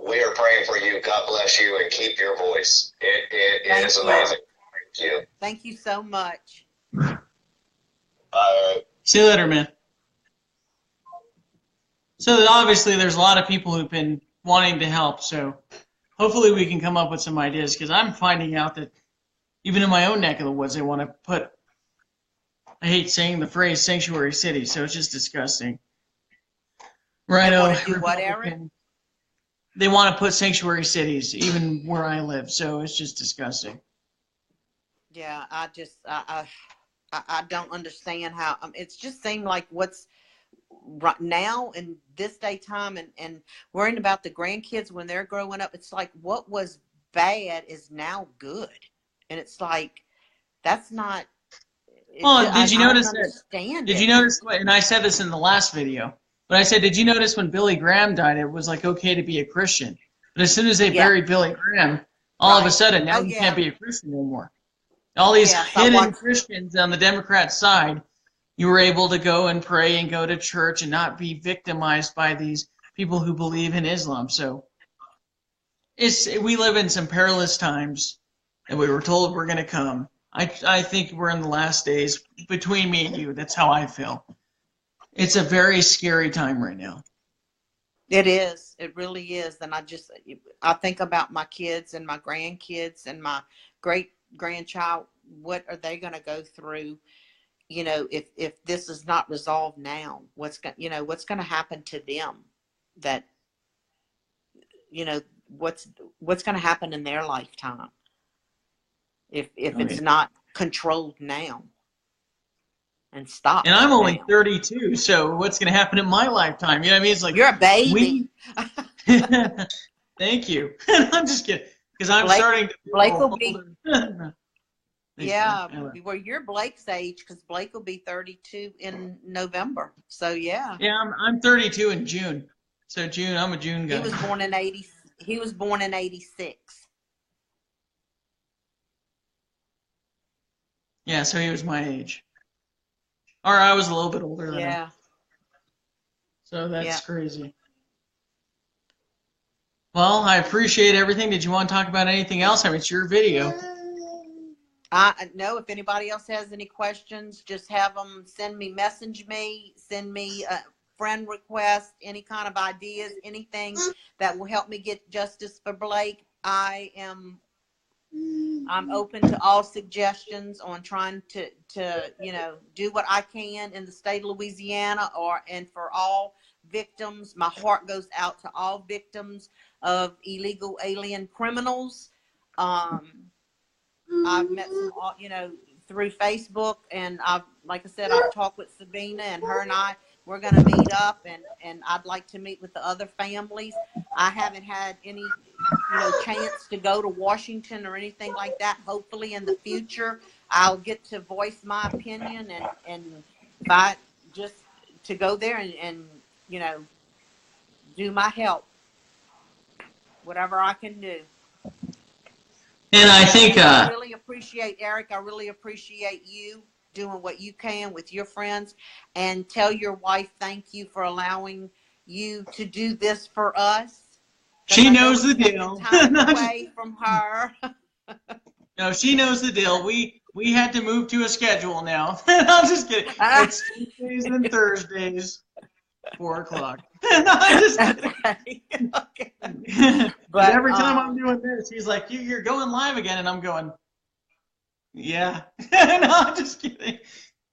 We are praying for you. God bless you and keep your voice. It is amazing. Thank you. Thank you so much. See you later, man. So obviously there's a lot of people who've been wanting to help, so hopefully we can come up with some ideas, because I'm finding out that even in my own neck of the woods they want to put, I hate saying the phrase sanctuary city, so it's just disgusting. Right? They want to do what, Eric? They want to put sanctuary cities even where I live, so it's just disgusting. Yeah, I don't understand how. It's just seemed like what's right now in this day time, and worrying about the grandkids when they're growing up. It's like what was bad is now good, and it's like that's not. Well, did you notice that? Did you notice? And I said this in the last video, but I said, did you notice when Billy Graham died, it was like okay to be a Christian, but as soon as they buried Billy Graham, all of a sudden now you can't be a Christian anymore. All these hidden Christians on the Democrat side, you were able to go and pray and go to church and not be victimized by these people who believe in Islam. So we live in some perilous times, and we were told we're going to come. I think we're in the last days between me and you. That's how I feel. It's a very scary time right now. It is. It really is. And I think about my kids and my grandkids and my great grandchild. What are they going to go through? If this is not resolved now, what's going to happen to them? That, what's going to happen in their lifetime if it's not controlled now and stopped. And I'm only 32, so what's going to happen in my lifetime? You know what I mean? It's like you're a baby. Thank you. I'm just kidding, because I'm starting to feel Blake will be. Yeah, well, you're Blake's age, because Blake will be 32 in November. So yeah. Yeah, I'm 32 in June. So June, I'm a June guy. He was born in 80. He was born in 86. Yeah, so he was my age, or I was a little bit older than him. So that's crazy. Well, I appreciate everything. Did you want to talk about anything else? I mean, it's your video. No, if anybody else has any questions, just have them message me, send me a friend request, any kind of ideas, anything that will help me get justice for Blake. I'm open to all suggestions on trying to do what I can in the state of Louisiana, and for all victims. My heart goes out to all victims of illegal alien criminals. I've met some, through Facebook, and like I said, I've talked with Sabina, and her and we're going to meet up, and I'd like to meet with the other families. I haven't had any, chance to go to Washington or anything like that. Hopefully in the future, I'll get to voice my opinion and fight just to go there and do my help, whatever I can do. And I think I really appreciate, Eric, I really appreciate you doing what you can with your friends, and tell your wife thank you for allowing you to do this for us. She knows the deal. Time away from her. No, she knows the deal. We had to move to a schedule now. I'm just kidding. It's Tuesdays and Thursdays, 4 o'clock. No, I'm just kidding. Okay. But every time I'm doing this, he's like, "You're going live again," and I'm going, "Yeah." No, I'm just kidding.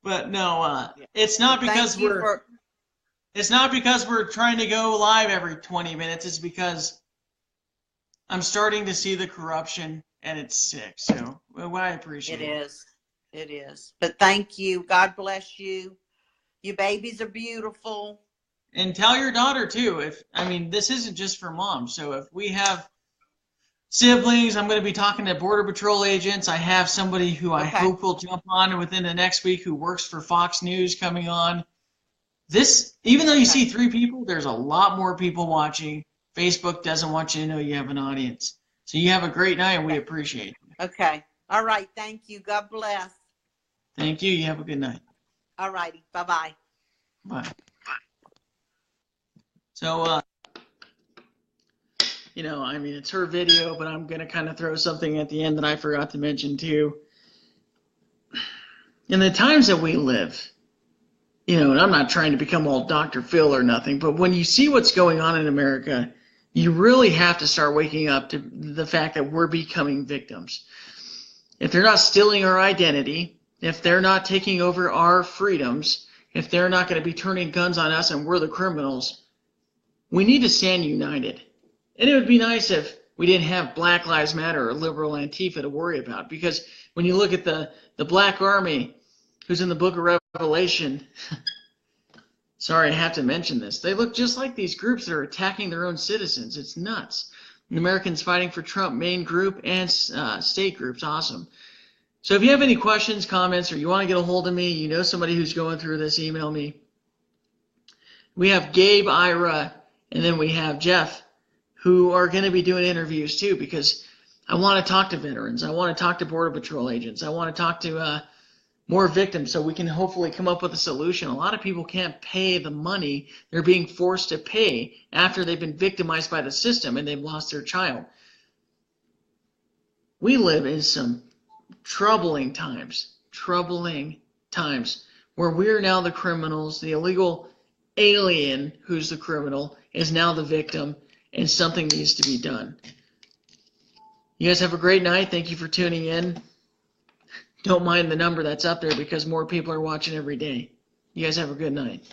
But no, it's not because it's not because we're trying to go live every 20 minutes. It's because I'm starting to see the corruption, and it's sick. So I appreciate it. It is. But thank you. God bless you. Your babies are beautiful. And tell your daughter too. This isn't just for moms. So if we have siblings, I'm going to be talking to Border Patrol agents. I have somebody who I hope will jump on within the next week who works for Fox News coming on. This, even though you see 3 people, there's a lot more people watching. Facebook doesn't want you to know you have an audience. So you have a great night, and we appreciate it. Okay. All right. Thank you. God bless. Thank you. You have a good night. All righty. Bye-bye. Bye. So, it's her video, but I'm going to kind of throw something at the end that I forgot to mention too. In the times that we live, and I'm not trying to become all Dr. Phil or nothing, but when you see what's going on in America, you really have to start waking up to the fact that we're becoming victims. If they're not stealing our identity, if they're not taking over our freedoms, if they're not going to be turning guns on us and we're the criminals, we need to stand united. And it would be nice if we didn't have Black Lives Matter or liberal Antifa to worry about, because when you look at the Black Army, who's in the book of Revelation, sorry, I have to mention this, they look just like these groups that are attacking their own citizens. It's nuts. The Americans Fighting for Trump main group and state groups, awesome. So if you have any questions, comments, or you want to get a hold of me, you know somebody who's going through this, email me. We have Gabe, Ira, and then we have Jeff, who are going to be doing interviews too, because I want to talk to veterans. I want to talk to Border Patrol agents. I want to talk to more victims so we can hopefully come up with a solution. A lot of people can't pay the money they're being forced to pay after they've been victimized by the system and they've lost their child. We live in some troubling times where we're now the criminals. The illegal alien who's the criminal is now the victim, and something needs to be done. You guys have a great night. Thank you for tuning in. Don't mind the number that's up there because more people are watching every day. You guys have a good night.